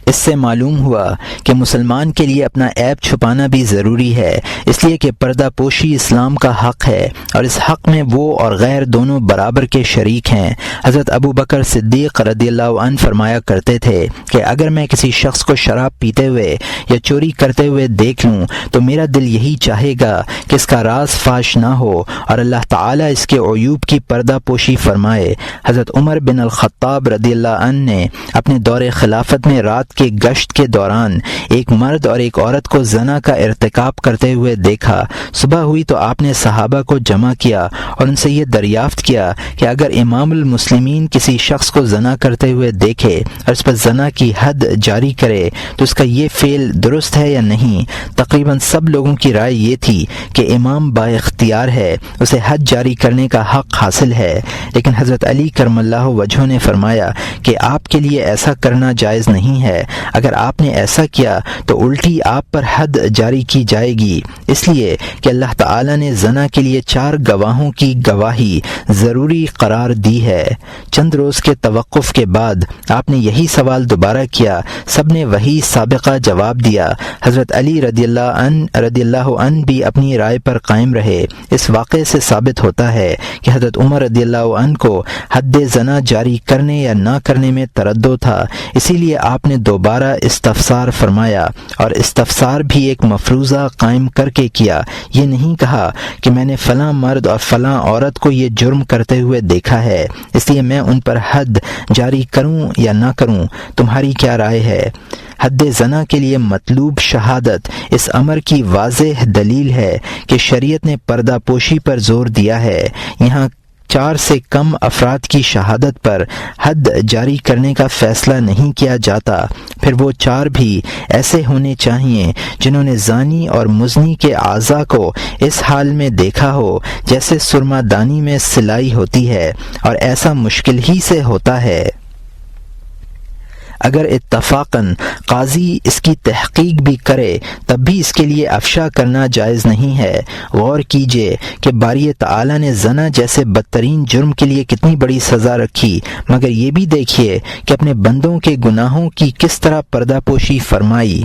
[SPEAKER 1] اس سے معلوم ہوا کہ مسلمان کے لیے اپنا عیب چھپانا بھی ضروری ہے، اس لیے کہ پردہ پوشی اسلام کا حق ہے اور اس حق میں وہ اور غیر دونوں برابر کے شریک ہیں۔ حضرت ابو بکر صدیق رضی اللہ عنہ فرمایا کرتے تھے کہ اگر میں کسی شخص کو شراب پیتے ہوئے یا چوری کرتے ہوئے دیکھ لوں تو میرا دل یہی چاہے گا کہ اس کا راز فاش نہ ہو اور اللہ تعالیٰ اس کے عیوب کی پردہ پوشی فرمائے۔ حضرت عمر بن الخطاب رضی اللہ عنہ نے اپنے دور خلافت میں رات کے گشت کے دوران ایک مرد اور ایک عورت کو زنا کا ارتکاب کرتے ہوئے دیکھا۔ صبح ہوئی تو آپ نے صحابہ کو جمع کیا اور ان سے یہ دریافت کیا کہ اگر امام المسلمین کسی شخص کو زنا کرتے ہوئے دیکھے اور اس پر زنا کی حد جاری کرے تو اس کا یہ فعل درست ہے یا نہیں۔ تقریباً سب لوگوں کی رائے یہ تھی کہ امام با اختیار ہے، اسے حد جاری کرنے کا حق حاصل ہے، لیکن حضرت علی کرم اللہ وجہہ نے فرمایا کہ آپ کے لیے ایسا کرنا جائز نہیں ہے۔ اگر آپ نے ایسا کیا تو الٹی آپ پر حد جاری کی جائے گی، اس لیے کہ اللہ تعالیٰ نے زنا کے لیے 4 گواہوں کی گواہی ضروری قرار دی ہے۔ چند روز کے توقف کے بعد آپ نے یہی سوال دوبارہ کیا، سب نے وہی سابقہ جواب دیا۔ حضرت علی رضی اللہ عنہ بھی اپنی رائے پر قائم رہے۔ اس واقعے سے ثابت ہوتا ہے کہ حضرت عمر رضی اللہ عنہ کو حد زنا جاری کرنے یا نہ کرنے میں تردد تھا، اسی لیے آپ نے دوبارہ استفسار فرمایا اور استفسار بھی ایک مفروضہ قائم کر کے کیا۔ یہ نہیں کہا کہ میں نے فلاں مرد اور فلاں عورت کو یہ جرم کرتے ہوئے دیکھا ہے، اس لیے میں ان پر حد جاری کروں یا نہ کروں، تمہاری کیا رائے ہے؟ حد زنا کے لیے مطلوب شہادت اس امر کی واضح دلیل ہے کہ شریعت نے پردہ پوشی پر زور دیا ہے۔ یہاں 4 سے کم افراد کی شہادت پر حد جاری کرنے کا فیصلہ نہیں کیا جاتا، پھر وہ 4 بھی ایسے ہونے چاہیے جنہوں نے زانی اور مزنی کے اعضاء کو اس حال میں دیکھا ہو جیسے سرما دانی میں سلائی ہوتی ہے، اور ایسا مشکل ہی سے ہوتا ہے۔ اگر اتفاقاً قاضی اس کی تحقیق بھی کرے تب بھی اس کے لیے افشا کرنا جائز نہیں ہے۔ غور کیجئے کہ باری تعالیٰ نے زنا جیسے بدترین جرم کے لیے کتنی بڑی سزا رکھی، مگر یہ بھی دیکھیے کہ اپنے بندوں کے گناہوں کی کس طرح پردہ پوشی فرمائی۔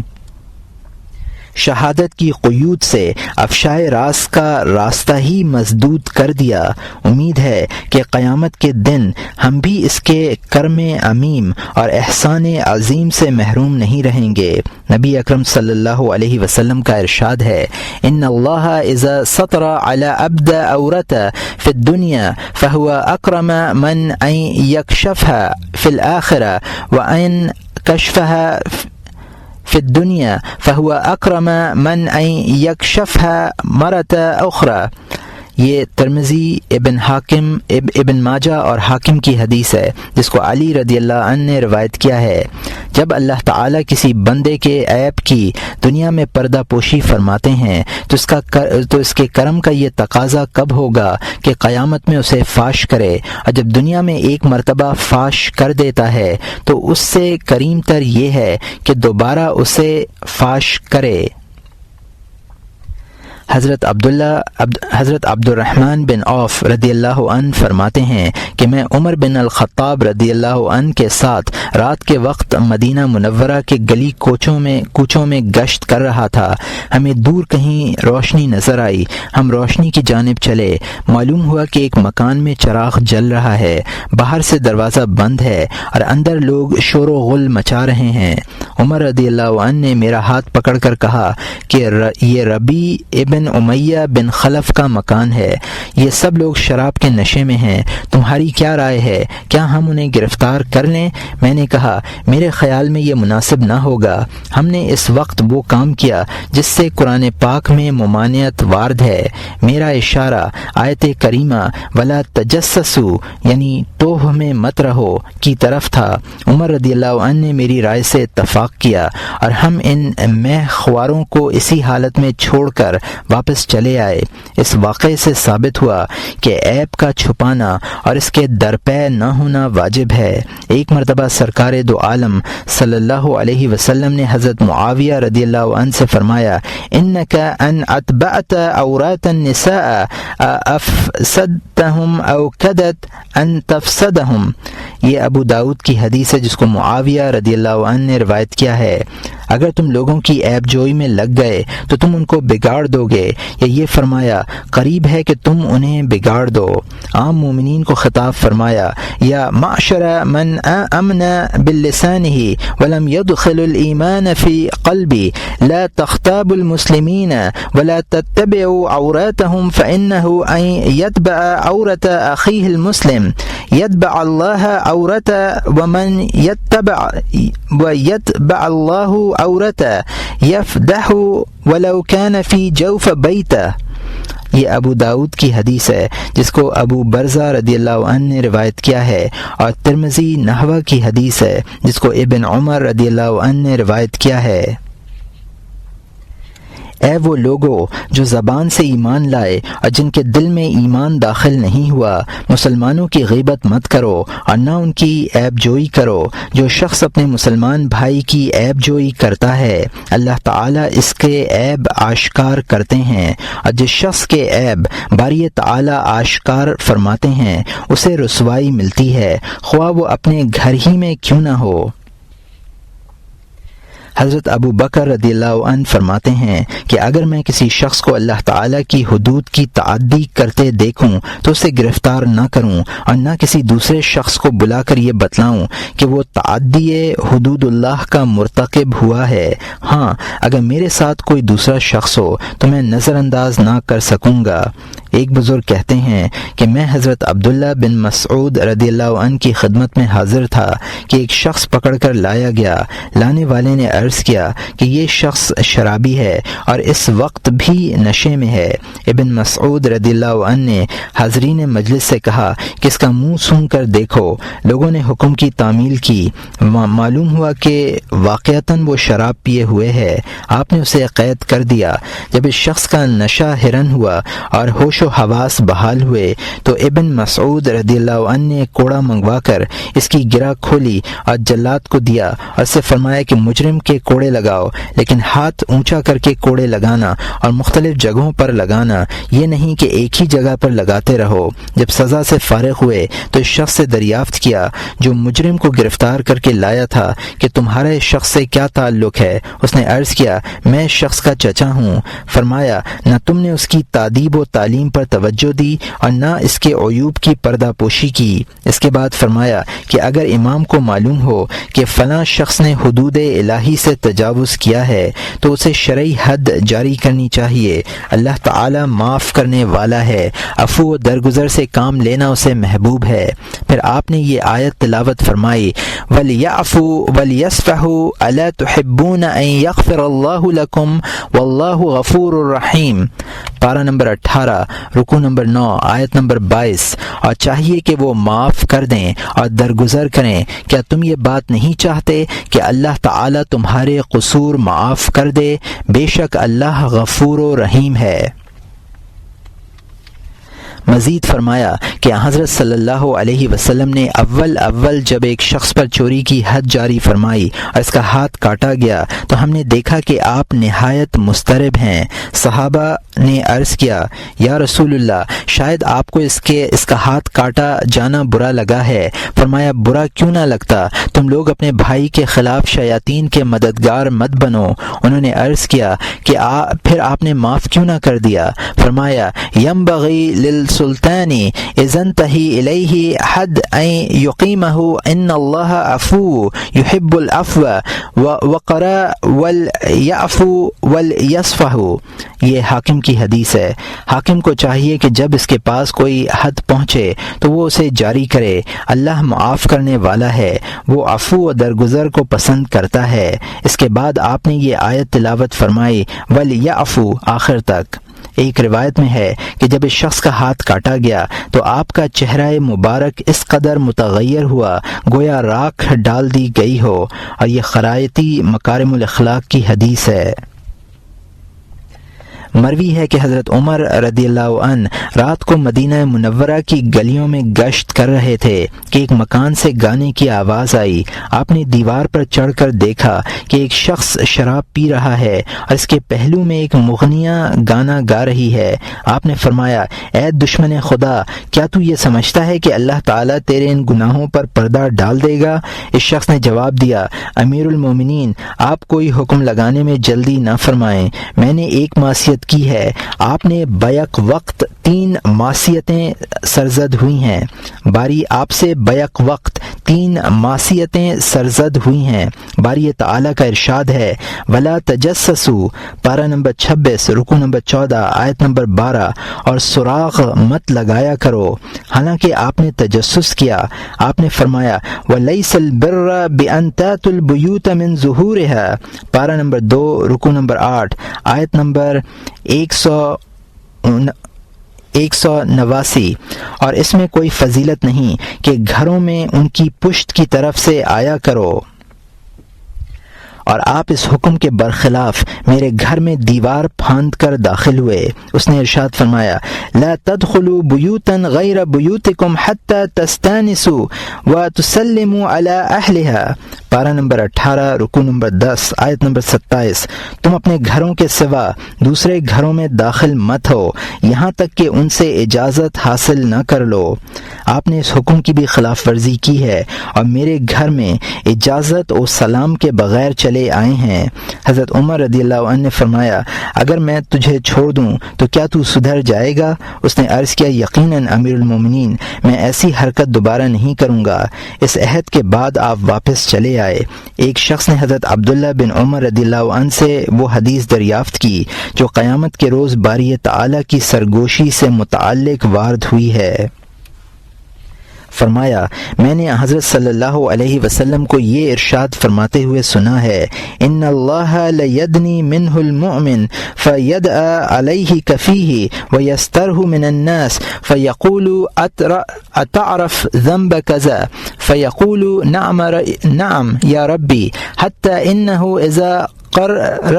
[SPEAKER 1] شہادت کی قیود سے افشائے راز کا راستہ ہی مسدود کر دیا۔ امید ہے کہ قیامت کے دن ہم بھی اس کے کرم عمیم اور احسان عظیم سے محروم نہیں رہیں گے۔ نبی اکرم صلی اللہ علیہ وسلم کا ارشاد ہے، ان اللہ اذا سطر علی عبد عورت فی الدنیا فہو اکرم من ان یکشفها فی الآخرہ وان کشفها فی الدنیا فہو اکرم من ان یکشفها مرة اخرى۔ یہ ترمذی، ابن ماجہ اور حاکم کی حدیث ہے، جس کو علی رضی اللہ عنہ نے روایت کیا ہے۔ جب اللہ تعالیٰ کسی بندے کے عیب کی دنیا میں پردہ پوشی فرماتے ہیں تو اس کے کرم کا یہ تقاضا کب ہوگا کہ قیامت میں اسے فاش کرے، اور جب دنیا میں ایک مرتبہ فاش کر دیتا ہے تو اس سے کریم تر یہ ہے کہ دوبارہ اسے فاش کرے۔ حضرت عبد الرحمن بن عوف رضی اللہ عنہ فرماتے ہیں کہ میں عمر بن الخطاب رضی اللہ عنہ کے ساتھ رات کے وقت مدینہ منورہ کے گلی کوچوں میں گشت کر رہا تھا۔ ہمیں دور کہیں روشنی نظر آئی، ہم روشنی کی جانب چلے۔ معلوم ہوا کہ ایک مکان میں چراغ جل رہا ہے، باہر سے دروازہ بند ہے اور اندر لوگ شور و غل مچا رہے ہیں۔ عمر رضی اللہ عنہ نے میرا ہاتھ پکڑ کر کہا کہ یہ ربیع ابن امیہ بن خلف کا مکان ہے، یہ سب لوگ شراب کے نشے میں ہیں، تمہاری کیا رائے ہے؟ کیا ہم انہیں گرفتار کر لیں؟ میں نے کہا میرے خیال میں یہ مناسب نہ ہوگا۔ ہم نے اس وقت وہ کام کیا جس سے قرآن پاک میں ممانعت وارد ہے۔ میرا اشارہ آیت کریمہ ولا تجسسوا یعنی توہ میں مت رہو کی طرف تھا۔ عمر رضی اللہ عنہ نے میری رائے سے اتفاق کیا اور ہم ان مہ خواروں کو اسی حالت میں چھوڑ کر واپس چلے آئے۔ اس واقعے سے ثابت ہوا کہ عیب کا چھپانا اور اس کے درپے نہ ہونا واجب ہے۔ ایک مرتبہ سرکار دو عالم صلی اللہ علیہ وسلم نے حضرت معاویہ رضی اللہ عنہ سے فرمایا، انک ان اتبعت عورات النساء افسدتهم او کدت ان تفسدهم۔ یہ ابو داؤد کی حدیث ہے جس کو معاویہ رضی اللہ عنہ نے روایت کیا ہے۔ اگر تم لوگوں کی عیب جوئی میں لگ گئے تو تم ان کو بگاڑ دو گے، یا یہ فرمایا قریب ہے کہ تم انہیں بگاڑ دو۔ عام مومنین کو خطاب فرمایا، یا معشر من امن باللسانہ ولم يدخل الایمان فی قلبی لا تختابوا المسلمین ولا تتبعوا عوراتهم فانه ان يتبع عورت اخیہ المسلم یتبع اللہ عورت ومن یتبع اللہ عورت یفدح ولو کان فی جوف بیتہ۔ یہ ابو داؤد کی حدیث ہے جس کو ابو برزہ رضی اللہ عنہ نے روایت کیا ہے، اور ترمذی نحوہ کی حدیث ہے جس کو ابن عمر رضی اللہ عنہ نے روایت کیا ہے۔ اے وہ لوگو جو زبان سے ایمان لائے اور جن کے دل میں ایمان داخل نہیں ہوا، مسلمانوں کی غیبت مت کرو اور نہ ان کی عیب جوئی کرو۔ جو شخص اپنے مسلمان بھائی کی عیب جوئی کرتا ہے اللہ تعالیٰ اس کے عیب آشکار کرتے ہیں، اور جس شخص کے عیب باری تعالیٰ آشکار فرماتے ہیں اسے رسوائی ملتی ہے، خواہ وہ اپنے گھر ہی میں کیوں نہ ہو۔ حضرت ابو بکر رضی اللہ عنہ فرماتے ہیں کہ اگر میں کسی شخص کو اللہ تعالیٰ کی حدود کی تعدی کرتے دیکھوں تو اسے گرفتار نہ کروں اور نہ کسی دوسرے شخص کو بلا کر یہ بتلاؤں کہ وہ تعدی حدود اللہ کا مرتکب ہوا ہے۔ ہاں، اگر میرے ساتھ کوئی دوسرا شخص ہو تو میں نظر انداز نہ کر سکوں گا۔ ایک بزرگ کہتے ہیں کہ میں حضرت عبداللہ بن مسعود رضی اللہ عنہ کی خدمت میں حاضر تھا کہ ایک شخص پکڑ کر لایا گیا۔ لانے والے نے عرض کیا کہ یہ شخص شرابی ہے اور اس وقت بھی نشے میں ہے۔ ابن مسعود رضی اللہ عنہ نے حاضرین مجلس سے کہا کہ اس کا منہ سونگ کر دیکھو۔ لوگوں نے حکم کی تعمیل کی، معلوم ہوا کہ واقعتاً وہ شراب پیے ہوئے ہے۔ آپ نے اسے قید کر دیا۔ جب اس شخص کا نشہ حرن ہوا اور ہوش و حواس بحال ہوئے تو ابن مسعود رضی اللہ عنہ نے کوڑا منگوا کر اس کی گرہ کھولی اور جلاد کو دیا اور اسے فرمایا کہ مجرم کے کوڑے لگاؤ، لیکن ہاتھ اونچا کر کے کوڑے لگانا اور مختلف جگہوں پر لگانا، یہ نہیں کہ ایک ہی جگہ پر لگاتے رہو۔ جب سزا سے فارغ ہوئے تو اس شخص سے دریافت کیا جو مجرم کو گرفتار کر کے لایا تھا کہ تمہارا اس شخص سے کیا تعلق ہے؟ اس نے عرض کیا میں اس شخص کا چچا ہوں۔ فرمایا نہ تم نے اس کی تعدیب و تعلیم پر توجہ دی اور نہ اس کے عیوب کی پردہ پوشی کی۔ اس کے بعد فرمایا کہ اگر امام کو معلوم ہو کہ فلاں شخص نے حدود الہی سے تجاوز کیا ہے تو اسے شرعی حد جاری کرنی چاہیے۔ اللہ تعالی معاف کرنے والا ہے، عفو و درگزر سے کام لینا اسے محبوب ہے۔ پھر آپ نے یہ آیت تلاوت فرمائی وَلْيَعْفُوا وَلْيَصْفَحُوا أَلَا تُحِبُّونَ أَن يَغْفِرَ اللَّهُ لَكُمْ وَاللَّهُ غَفُورٌ رَحِيمٌ، پارہ نمبر 18، رکوع نمبر 9، آیت نمبر 22۔ اور چاہیے کہ وہ معاف کر دیں اور درگزر کریں۔ کیا تم یہ بات نہیں چاہتے کہ اللہ تعالیٰ تمہارے قصور معاف کر دے؟ بے شک اللہ غفور و رحیم ہے۔ مزید فرمایا کہ حضرت صلی اللہ علیہ وسلم نے اول جب ایک شخص پر چوری کی حد جاری فرمائی اور اس کا ہاتھ کاٹا گیا تو ہم نے دیکھا کہ آپ نہایت مضطرب ہیں۔ صحابہ نے عرض کیا یا رسول اللہ شاید آپ کو اس کا ہاتھ کاٹا جانا برا لگا ہے۔ فرمایا برا کیوں نہ لگتا، تم لوگ اپنے بھائی کے خلاف شیاطین کے مددگار مت بنو۔ انہوں نے عرض کیا کہ پھر آپ نے معاف کیوں نہ کر دیا؟ فرمایا ینبغی للسلطان اذا انتہی الیہ حد ان یقیمہ ان اللہ عفو یحب العفو وقرا والیعفو والیصفح۔ یہ حاکم کی حدیث ہے۔ حاکم کو چاہیے کہ جب اس کے پاس کوئی حد پہنچے تو وہ اسے جاری کرے۔ اللہ معاف کرنے والا ہے، وہ عفو و درگزر کو پسند کرتا ہے۔ اس کے بعد آپ نے یہ آیت تلاوت فرمائی وَلْيَعْفُوا آخر تک۔ ایک روایت میں ہے کہ جب اس شخص کا ہاتھ کاٹا گیا تو آپ کا چہرہ مبارک اس قدر متغیر ہوا گویا راکھ ڈال دی گئی ہو، اور یہ خرائطی مکارم الاخلاق کی حدیث ہے۔ مروی ہے کہ حضرت عمر رضی اللہ عنہ رات کو مدینہ منورہ کی گلیوں میں گشت کر رہے تھے کہ ایک مکان سے گانے کی آواز آئی۔ آپ نے دیوار پر چڑھ کر دیکھا کہ ایک شخص شراب پی رہا ہے اور اس کے پہلو میں ایک مغنیہ گانا گا رہی ہے۔ آپ نے فرمایا اے دشمن خدا، کیا تو یہ سمجھتا ہے کہ اللہ تعالیٰ تیرے ان گناہوں پر پردہ ڈال دے گا؟ اس شخص نے جواب دیا امیر المومنین، آپ کوئی حکم لگانے میں جلدی نہ فرمائیں، میں نے ایک معصیت کی ہے۔ آپ نے بیک وقت 3 معصیتیں سرزد ہوئی ہیں، باری آپ سے بیک وقت 3 معصیتیں سرزد ہوئی ہیں۔ باری تعالیٰ کا ارشاد ہے ولا تجسسوا، پارہ نمبر 26، رکوع نمبر 14، آیت نمبر 12، اور سراغ مت لگایا کرو۔ حالانکہ آپ نے تجسس کیا۔ آپ نے فرمایا ولیس البر بان تاتوا البیوت من ظہورها، پارہ نمبر 2، رکوع نمبر 8، آیت نمبر 189، اور اس میں کوئی فضیلت نہیں کہ گھروں میں ان کی پشت کی طرف سے آیا کرو، اور آپ اس حکم کے برخلاف میرے گھر میں دیوار پھاند کر داخل ہوئے۔ اس نے ارشاد فرمایا لا تدخلوا بیوتا غیر بیوتکم حتی تستانسوا وتسلموا علی اہلها، پارہ نمبر 18، رکوع نمبر 10، آیت نمبر 27۔ تم اپنے گھروں کے سوا دوسرے گھروں میں داخل مت ہو یہاں تک کہ ان سے اجازت حاصل نہ کر لو۔ آپ نے اس حکم کی بھی خلاف ورزی کی ہے اور میرے گھر میں اجازت و سلام کے بغیر چلے آئے ہیں۔ حضرت عمر رضی اللہ عنہ نے فرمایا اگر میں تجھے چھوڑ دوں تو کیا تو سدھر جائے گا؟ اس نے عرض کیا یقیناً امیر المومنین، میں ایسی حرکت دوبارہ نہیں کروں گا۔ اس عہد کے بعد آپ واپس چلے آئے۔ ایک شخص نے حضرت عبداللہ بن عمر رضی اللہ عنہ سے وہ حدیث دریافت کی جو قیامت کے روز باری تعالیٰ کی سرگوشی سے متعلق وارد ہوئی ہے۔ فرمایا میں نے حضرت صلی اللہ علیہ وسلم کو یہ ارشاد فرماتے ہوئے سنا ہے ان اللہ لیدنی منہ المؤمن فیدعى علیہ کفیہ ویسترہ من الناس فیقول اتعرف ذنب کذا فیقول نعم یا ربی حتی انہ اذا قرر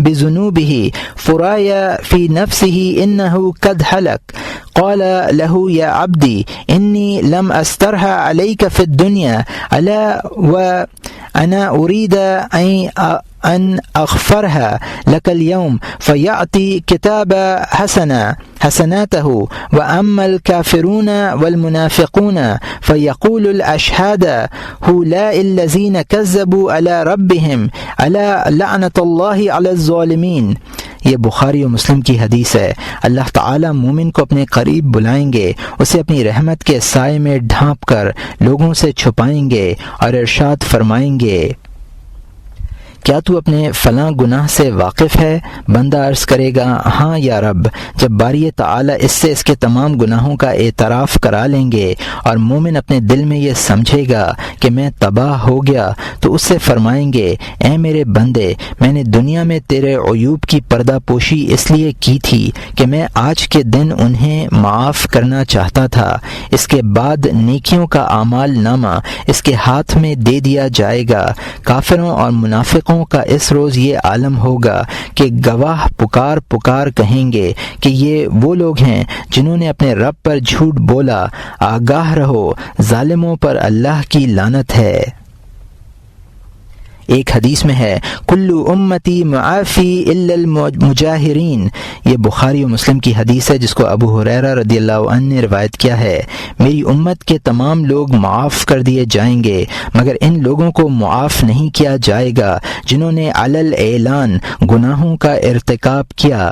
[SPEAKER 1] بذنوبه فرایا فی نفسه انہ قد حلق قال له يا عبدي إني لم أسترها عليك في الدنيا ألا وأنا أريد أن أغفرها لك اليوم فيعطي كتاب حسناته وأما الكافرون والمنافقون فيقول الأشهاد هؤلاء الذين كذبوا على ربهم ألا لعنة الله على الظالمين. یہ بخاری و مسلم کی حدیث ہے. اللہ تعالی مومن کو اپنے قریب بلائیں گے, اسے اپنی رحمت کے سائے میں ڈھانپ کر لوگوں سے چھپائیں گے اور ارشاد فرمائیں گے کیا تو اپنے فلاں گناہ سے واقف ہے؟ بندہ عرض کرے گا ہاں یا رب. جب باری تعالی اس سے اس کے تمام گناہوں کا اعتراف کرا لیں گے اور مومن اپنے دل میں یہ سمجھے گا کہ میں تباہ ہو گیا تو اس سے فرمائیں گے اے میرے بندے میں نے دنیا میں تیرے عیوب کی پردہ پوشی اس لیے کی تھی کہ میں آج کے دن انہیں معاف کرنا چاہتا تھا. اس کے بعد نیکیوں کا اعمال نامہ اس کے ہاتھ میں دے دیا جائے گا. کافروں اور منافقوں کا اس روز یہ عالم ہوگا کہ گواہ پکار پکار کہیں گے کہ یہ وہ لوگ ہیں جنہوں نے اپنے رب پر جھوٹ بولا. آگاہ رہو ظالموں پر اللہ کی لعنت ہے. ایک حدیث میں ہے کلو امتی معافی الا المجاہرین. یہ بخاری و مسلم کی حدیث ہے جس کو ابو ہریرہ رضی اللہ عنہ نے روایت کیا ہے. میری امت کے تمام لوگ معاف کر دیے جائیں گے مگر ان لوگوں کو معاف نہیں کیا جائے گا جنہوں نے علی الاعلان گناہوں کا ارتکاب کیا.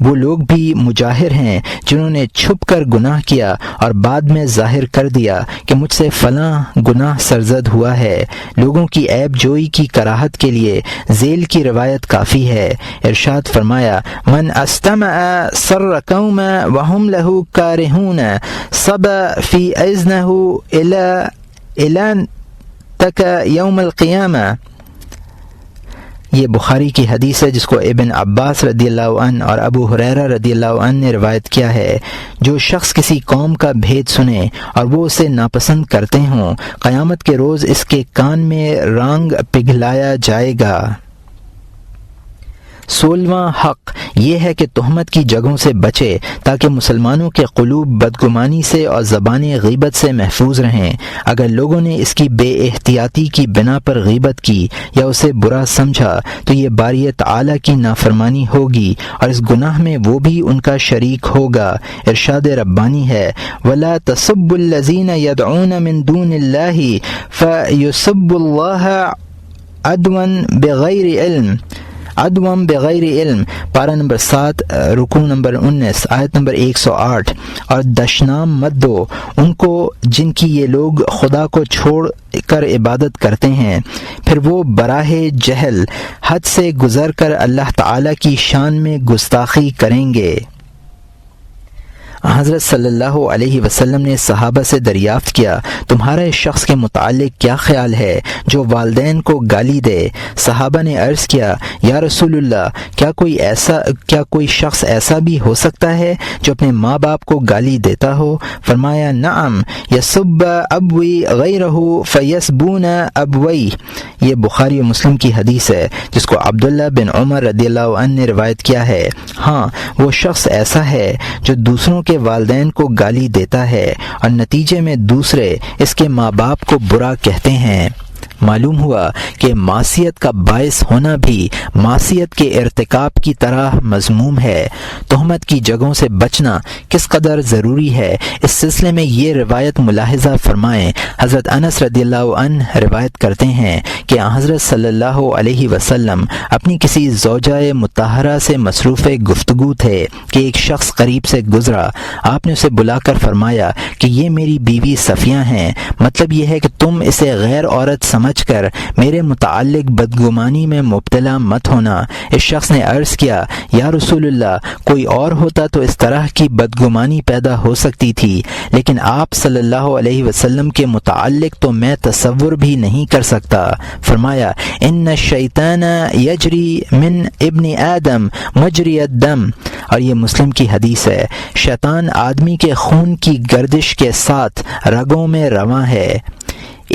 [SPEAKER 1] وہ لوگ بھی مجاہر ہیں جنہوں نے چھپ کر گناہ کیا اور بعد میں ظاہر کر دیا کہ مجھ سے فلاں گناہ سرزد ہوا ہے. لوگوں کی عیب جوئی کی کراہت کے لیے ذیل کی روایت کافی ہے. ارشاد فرمایا من استمع سر قوم وهم له کارہون صب فی اذنہ اعلان تک یوم القیامہ. یہ بخاری کی حدیث ہے جس کو ابن عباس رضی اللہ عنہ اور ابو ہریرہ رضی اللہ عنہ نے روایت کیا ہے. جو شخص کسی قوم کا بھید سنے اور وہ اسے ناپسند کرتے ہوں قیامت کے روز اس کے کان میں رانگ پگھلایا جائے گا. 16واں حق یہ ہے کہ تہمت کی جگہوں سے بچے تاکہ مسلمانوں کے قلوب بدگمانی سے اور زبانیں غیبت سے محفوظ رہیں. اگر لوگوں نے اس کی بے احتیاطی کی بنا پر غیبت کی یا اسے برا سمجھا تو یہ باری تعالی کی نافرمانی ہوگی اور اس گناہ میں وہ بھی ان کا شریک ہوگا. ارشاد ربانی ہے وَلَا تَسُبُّوا الَّذِينَ يَدْعُونَ مِن دُونِ اللَّهِ فَيُسُبُّوا اللَّهَ عدوًا بغیر علم. پارہ نمبر 7 رکوع نمبر 19 آیت نمبر 108. اور دشنام مت دو ان کو جن کی یہ لوگ خدا کو چھوڑ کر عبادت کرتے ہیں پھر وہ براہ جہل حد سے گزر کر اللہ تعالی کی شان میں گستاخی کریں گے. حضرت صلی اللہ علیہ وسلم نے صحابہ سے دریافت کیا تمہارا اس شخص کے متعلق کیا خیال ہے جو والدین کو گالی دے؟ صحابہ نے عرض کیا یا رسول اللہ کیا کوئی شخص ایسا بھی ہو سکتا ہے جو اپنے ماں باپ کو گالی دیتا ہو؟ فرمایا نعم یسب ابوی غیرہ فیسبون ابوی. یہ بخاری و مسلم کی حدیث ہے جس کو عبداللہ بن عمر رضی اللہ عنہ نے روایت کیا ہے. ہاں وہ شخص ایسا ہے جو دوسروں کے والدین کو گالی دیتا ہے اور نتیجے میں دوسرے اس کے ماں باپ کو برا کہتے ہیں. معلوم ہوا کہ معصیت کا باعث ہونا بھی معصیت کے ارتکاب کی طرح مذموم ہے. تہمت کی جگہوں سے بچنا کس قدر ضروری ہے اس سلسلے میں یہ روایت ملاحظہ فرمائیں. حضرت انس رضی اللہ عنہ روایت کرتے ہیں کہ حضرت صلی اللہ علیہ وسلم اپنی کسی زوجہ مطہرہ سے مصروف گفتگو تھے کہ ایک شخص قریب سے گزرا. آپ نے اسے بلا کر فرمایا کہ یہ میری بیوی صفیہ ہیں، مطلب یہ ہے کہ تم اسے غیر عورت سمجھ کر میرے متعلق بدگمانی میں مبتلا مت ہونا. اس شخص نے عرض کیا، یا رسول اللہ، کوئی اور ہوتا تو اس طرح کی بدگمانی پیدا ہو سکتی تھی، لیکن آپ صلی اللہ علیہ وسلم کے متعلق تو میں تصور بھی نہیں کر سکتا. فرمایا، ان الشیطان یجری من ابن آدم مجری الدم، اور یہ مسلم کی حدیث ہے. شیطان آدمی کے خون کی گردش کے ساتھ رگوں میں رواں ہے.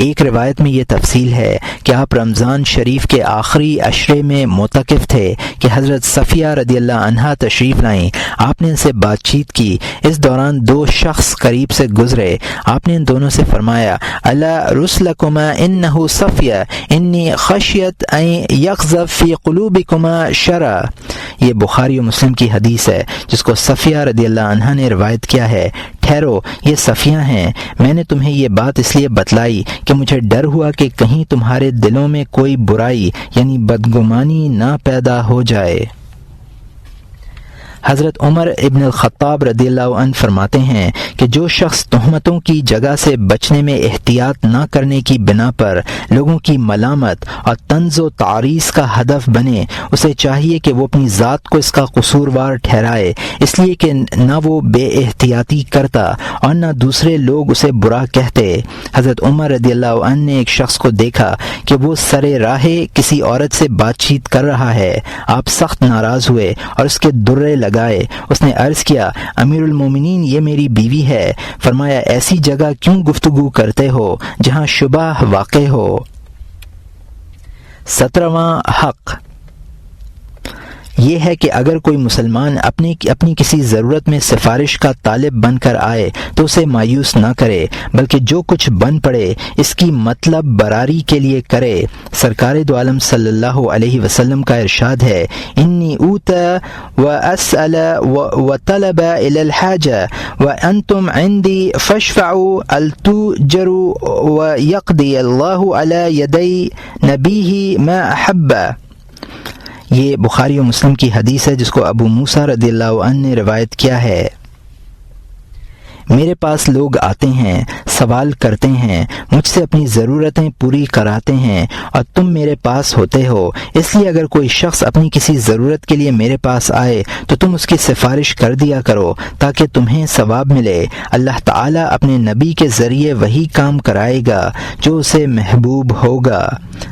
[SPEAKER 1] ایک روایت میں یہ تفصیل ہے کہ آپ رمضان شریف کے آخری عشرے میں معتکف تھے کہ حضرت صفیہ رضی اللہ عنہا تشریف لائیں. آپ نے ان سے بات چیت کی. اس دوران دو شخص قریب سے گزرے. آپ نے ان دونوں سے فرمایا، الا رسلکما انہ صفیہ انی خشیت ان یقذف فی قلوبکما شرا. یہ بخاری و مسلم کی حدیث ہے جس کو صفیہ رضی اللہ عنہا نے روایت کیا ہے. ٹھہرو، یہ صفیہ ہیں. میں نے تمہیں یہ بات اس لیے بتلائی کہ مجھے ڈر ہوا کہ کہیں تمہارے دلوں میں کوئی برائی یعنی بدگمانی نہ پیدا ہو جائے. حضرت عمر ابن الخطاب رضی اللہ عنہ فرماتے ہیں کہ جو شخص تہمتوں کی جگہ سے بچنے میں احتیاط نہ کرنے کی بنا پر لوگوں کی ملامت اور طنز و تعریض کا ہدف بنے، اسے چاہیے کہ وہ اپنی ذات کو اس کا قصوروار ٹھہرائے، اس لیے کہ نہ وہ بے احتیاطی کرتا اور نہ دوسرے لوگ اسے برا کہتے. حضرت عمر رضی اللہ عنہ نے ایک شخص کو دیکھا کہ وہ سرے راہ کسی عورت سے بات چیت کر رہا ہے. آپ سخت ناراض ہوئے اور اس کے درے لگائے. اس نے عرض کیا، امیر المومنین، یہ میری بیوی ہے. فرمایا، ایسی جگہ کیوں گفتگو کرتے ہو جہاں شبہ واقع ہو. 17واں حق یہ ہے کہ اگر کوئی مسلمان اپنی کسی ضرورت میں سفارش کا طالب بن کر آئے تو اسے مایوس نہ کرے، بلکہ جو کچھ بن پڑے اس کی مطلب براری کے لیے کرے. سرکار دو عالم صلی اللہ علیہ وسلم کا ارشاد ہے، انی اوتا و اسأل و طلب الی الحاجہ و انتم عندی فاشفعوا التوجروا و یقضی اللہ علی یدی نبیہ ما احب. یہ بخاری و مسلم کی حدیث ہے جس کو ابو موسیٰ رضی اللہ عنہ نے روایت کیا ہے. میرے پاس لوگ آتے ہیں، سوال کرتے ہیں، مجھ سے اپنی ضرورتیں پوری کراتے ہیں اور تم میرے پاس ہوتے ہو، اس لیے اگر کوئی شخص اپنی کسی ضرورت کے لیے میرے پاس آئے تو تم اس کی سفارش کر دیا کرو تاکہ تمہیں ثواب ملے. اللہ تعالیٰ اپنے نبی کے ذریعے وہی کام کرائے گا جو اسے محبوب ہوگا.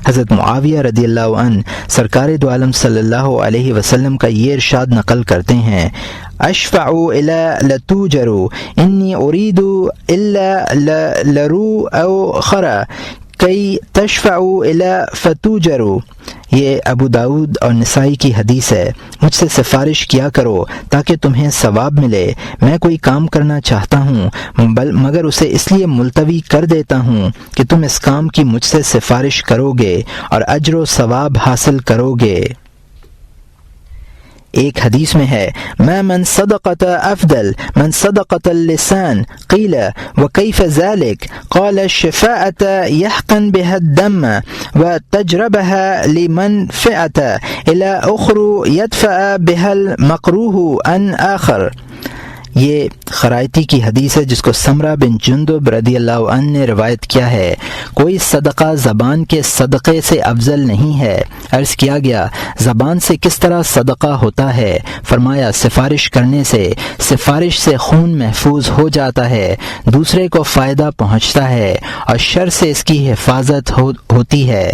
[SPEAKER 1] حضرت معاویہ رضی اللہ عنہ سرکار دو عالم صلی اللہ علیہ وسلم کا یہ ارشاد نقل کرتے ہیں، اشفعوا الی لتوجروا انی ارید الا لرو او خرا کئی تشفعوا الی فتوجروا. یہ ابو داود اور نسائی کی حدیث ہے. مجھ سے سفارش کیا کرو تاکہ تمہیں ثواب ملے. میں کوئی کام کرنا چاہتا ہوں مگر اسے اس لیے ملتوی کر دیتا ہوں کہ تم اس کام کی مجھ سے سفارش کرو گے اور اجر و ثواب حاصل کرو گے. ایک حدیث میں ہے، ما من صدقت افضل من صدقت اللسان قیل وکیف ذلك قال الشفاعة يحقن بها الدم وتجربها لمنفعة الى اخر يدفع بها المقروه عن آخر. یہ خرائطی کی حدیث ہے جس کو سمرہ بن جندب رضی اللہ عنہ نے روایت کیا ہے. کوئی صدقہ زبان کے صدقے سے افضل نہیں ہے. عرض کیا گیا، زبان سے کس طرح صدقہ ہوتا ہے؟ فرمایا، سفارش کرنے سے. سفارش سے خون محفوظ ہو جاتا ہے، دوسرے کو فائدہ پہنچتا ہے اور شر سے اس کی حفاظت ہوتی ہے.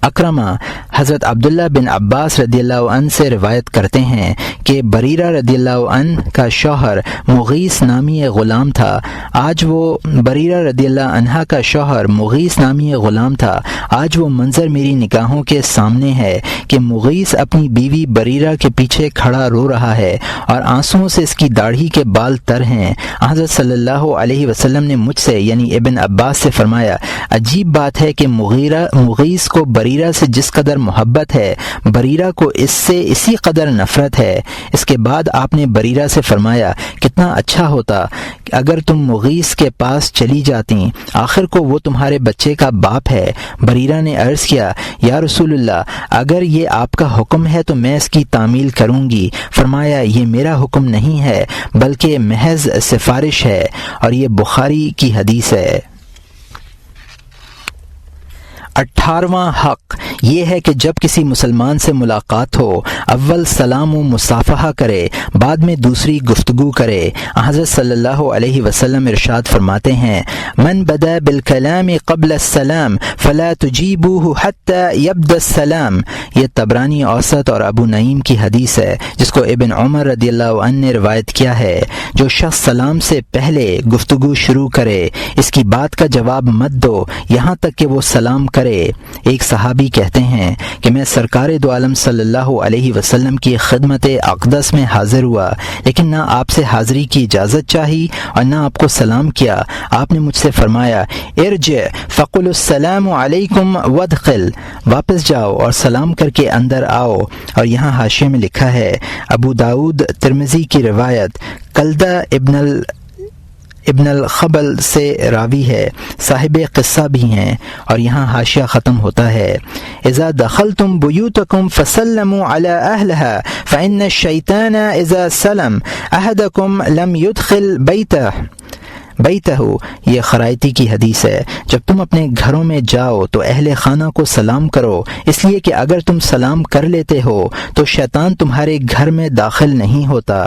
[SPEAKER 1] اکرمہ حضرت عبداللہ بن عباس رضی اللہ عنہ سے روایت کرتے ہیں کہ بریرہ رضی اللہ عنہ کا شوہر مغیث نامی غلام تھا. آج وہ منظر میری نگاہوں کے سامنے ہے کہ مغیث اپنی بیوی بریرہ کے پیچھے کھڑا رو رہا ہے اور آنسوؤں سے اس کی داڑھی کے بال تر ہیں. حضرت صلی اللہ علیہ وسلم نے مجھ سے یعنی ابن عباس سے فرمایا، عجیب بات ہے کہ مغیث کو بریرہ بریرہ سے جس قدر محبت ہے بریرہ کو اس سے اسی قدر نفرت ہے۔ اس کے بعد آپ نے بریرہ سے فرمایا کتنا اچھا ہوتا اگر تم مغیث کے پاس چلی جاتیں، آخر کو وہ تمہارے بچے کا باپ ہے۔ بریرہ نے عرض کیا یا رسول اللہ اگر یہ آپ کا حکم ہے تو میں اس کی تعمیل کروں گی۔ فرمایا یہ میرا حکم نہیں ہے بلکہ محض سفارش ہے، اور یہ بخاری کی حدیث ہے۔ 18واں حق یہ ہے کہ جب کسی مسلمان سے ملاقات ہو اول سلام و مصافحہ کرے، بعد میں دوسری گفتگو کرے۔ حضرت صلی اللہ علیہ وسلم ارشاد فرماتے ہیں من بدا بالکلام قبل السلام فلا تجیبوه حتى يبدا السلام۔ یہ طبرانی اوسط اور ابو نعیم کی حدیث ہے جس کو ابن عمر رضی اللہ عنہ نے روایت کیا ہے۔ جو شخص سلام سے پہلے گفتگو شروع کرے اس کی بات کا جواب مت دو یہاں تک کہ وہ سلام کرے۔ ایک صحابی کہتے ہیں کہ میں سرکار دو عالم صلی اللہ علیہ وسلم کی خدمت اقدس میں حاضر ہوا لیکن نہ آپ سے حاضری کی اجازت چاہی اور نہ آپ کو سلام کیا۔ آپ نے مجھ سے فرمایا ارجع فقل السلام علیکم وادخل، واپس جاؤ اور سلام کر کے اندر آؤ۔ اور یہاں حاشیے میں لکھا ہے ابو داؤد ترمذی کی روایت کلدہ ابن الخبل سے راوی ہے، صاحب قصہ بھی ہیں، اور یہاں حاشیہ ختم ہوتا ہے اذا دخلتم بیوتکم فسلموا علی اہلها فإن الشیطان اذا سلم احدکم لم يدخل بیتہ۔ یہ خرائطی کی حدیث ہے۔ جب تم اپنے گھروں میں جاؤ تو اہل خانہ کو سلام کرو، اس لیے کہ اگر تم سلام کر لیتے ہو تو شیطان تمہارے گھر میں داخل نہیں ہوتا۔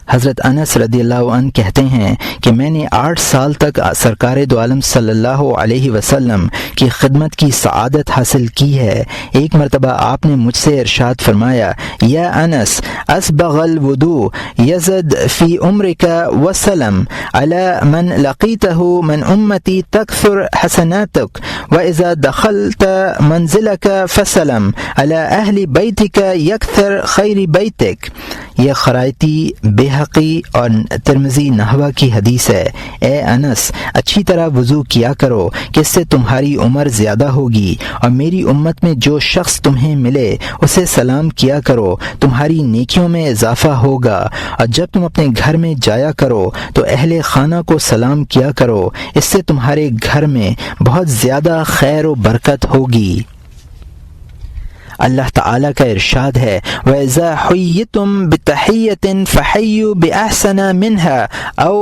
[SPEAKER 1] حضرت انس رضی اللہ عنہ کہتے ہیں کہ میں نے 8 سال تک سرکار دو عالم صلی اللہ علیہ وسلم کی خدمت کی سعادت حاصل کی ہے۔ ایک مرتبہ آپ نے مجھ سے ارشاد فرمایا یا انس اسبغ الوضوء یزد فی عمرک وسلم علی من لقیتہ من امتی تکثر حسناتک واذا دخلت منزلک فسلم علی اہل بیتک یکثر خیر بیتک۔ یہ خرائطی بیہقی اور ترمذی نحوہ کی حدیث ہے۔ اے انس اچھی طرح وضو کیا کرو کہ اس سے تمہاری عمر زیادہ ہوگی، اور میری امت میں جو شخص تمہیں ملے اسے سلام کیا کرو، تمہاری نیکیوں میں اضافہ ہوگا۔ اور جب تم اپنے گھر میں جایا کرو تو اہل خانہ کو سلام کیا کرو، اس سے تمہارے گھر میں بہت زیادہ خیر و برکت ہوگی۔ اللہ تعالیٰ کا ارشاد ہے وَإِذَا حُيِّتُم بِتَحِيَّةٍ فَحَيُّوا بِأَحْسَنَ مِنْهَا أَوْ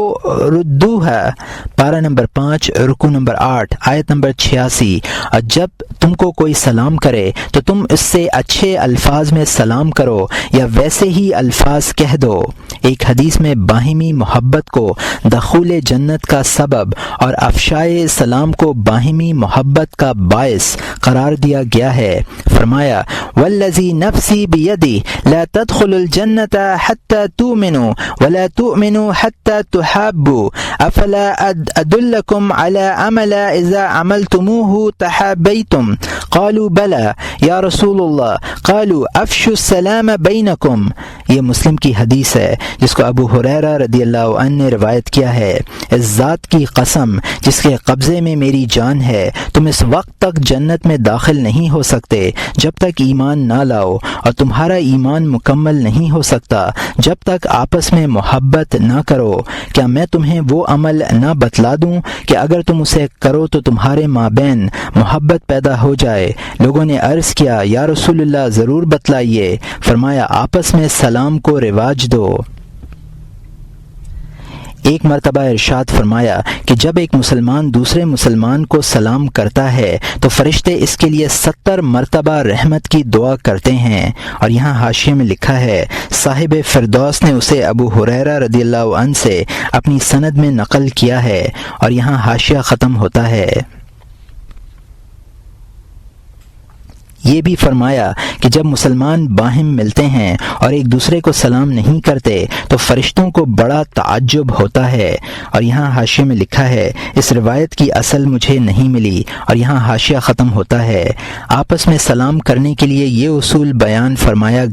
[SPEAKER 1] رُدُّوهَا۔ پارہ نمبر 5 رکوع نمبر 8 آیت نمبر 86۔ اور جب تم کو کوئی سلام کرے تو تم اس سے اچھے الفاظ میں سلام کرو یا ویسے ہی الفاظ کہہ دو۔ ایک حدیث میں باہمی محبت کو دخول جنت کا سبب اور افشائے سلام کو باہمی محبت کا باعث قرار دیا گیا ہے۔ فرمایا والذی نفسی بیدی لا تدخلوا الجنة حتى تؤمنوا ولا تؤمنوا حتى تحابوا افلا ادلکم على عمل اذا عملتموه تحابیتم قالوا بلى یا رسول اللہ قالوا افشوا السلام بینکم۔ یہ مسلم کی حدیث ہے جس کو ابو ہریرہ رضی اللہ عنہ نے روایت کیا ہے۔ اس ذات کی قسم جس کے قبضے میں میری جان ہے تم اس وقت تک جنت میں داخل نہیں ہو سکتے جب تک ایمان نہ لاؤ، اور تمہارا ایمان مکمل نہیں ہو سکتا جب تک آپس میں محبت نہ کرو۔ کیا میں تمہیں وہ عمل نہ بتلا دوں کہ اگر تم اسے کرو تو تمہارے مابین محبت پیدا ہو جائے؟ لوگوں نے عرض کیا یا رسول اللہ ضرور بتلائیے۔ فرمایا آپس میں سلام کو رواج دو۔ ایک مرتبہ ارشاد فرمایا کہ جب ایک مسلمان دوسرے مسلمان کو سلام کرتا ہے تو فرشتے اس کے لیے 70 مرتبہ رحمت کی دعا کرتے ہیں۔ اور یہاں حاشیے میں لکھا ہے صاحب فردوس نے اسے ابو ہریرہ رضی اللہ عنہ سے اپنی سند میں نقل کیا ہے، اور یہاں حاشیہ ختم ہوتا ہے۔ یہ بھی فرمایا کہ جب مسلمان باہم ملتے ہیں اور ایک دوسرے کو سلام نہیں کرتے تو فرشتوں کو بڑا تعجب ہوتا ہے۔ اور یہاں حاشیے میں لکھا ہے اس روایت کی اصل مجھے نہیں ملی، اور یہاں حاشیہ ختم ہوتا ہے۔ آپس میں سلام کرنے کے لیے یہ اصول بیان فرمایا گیا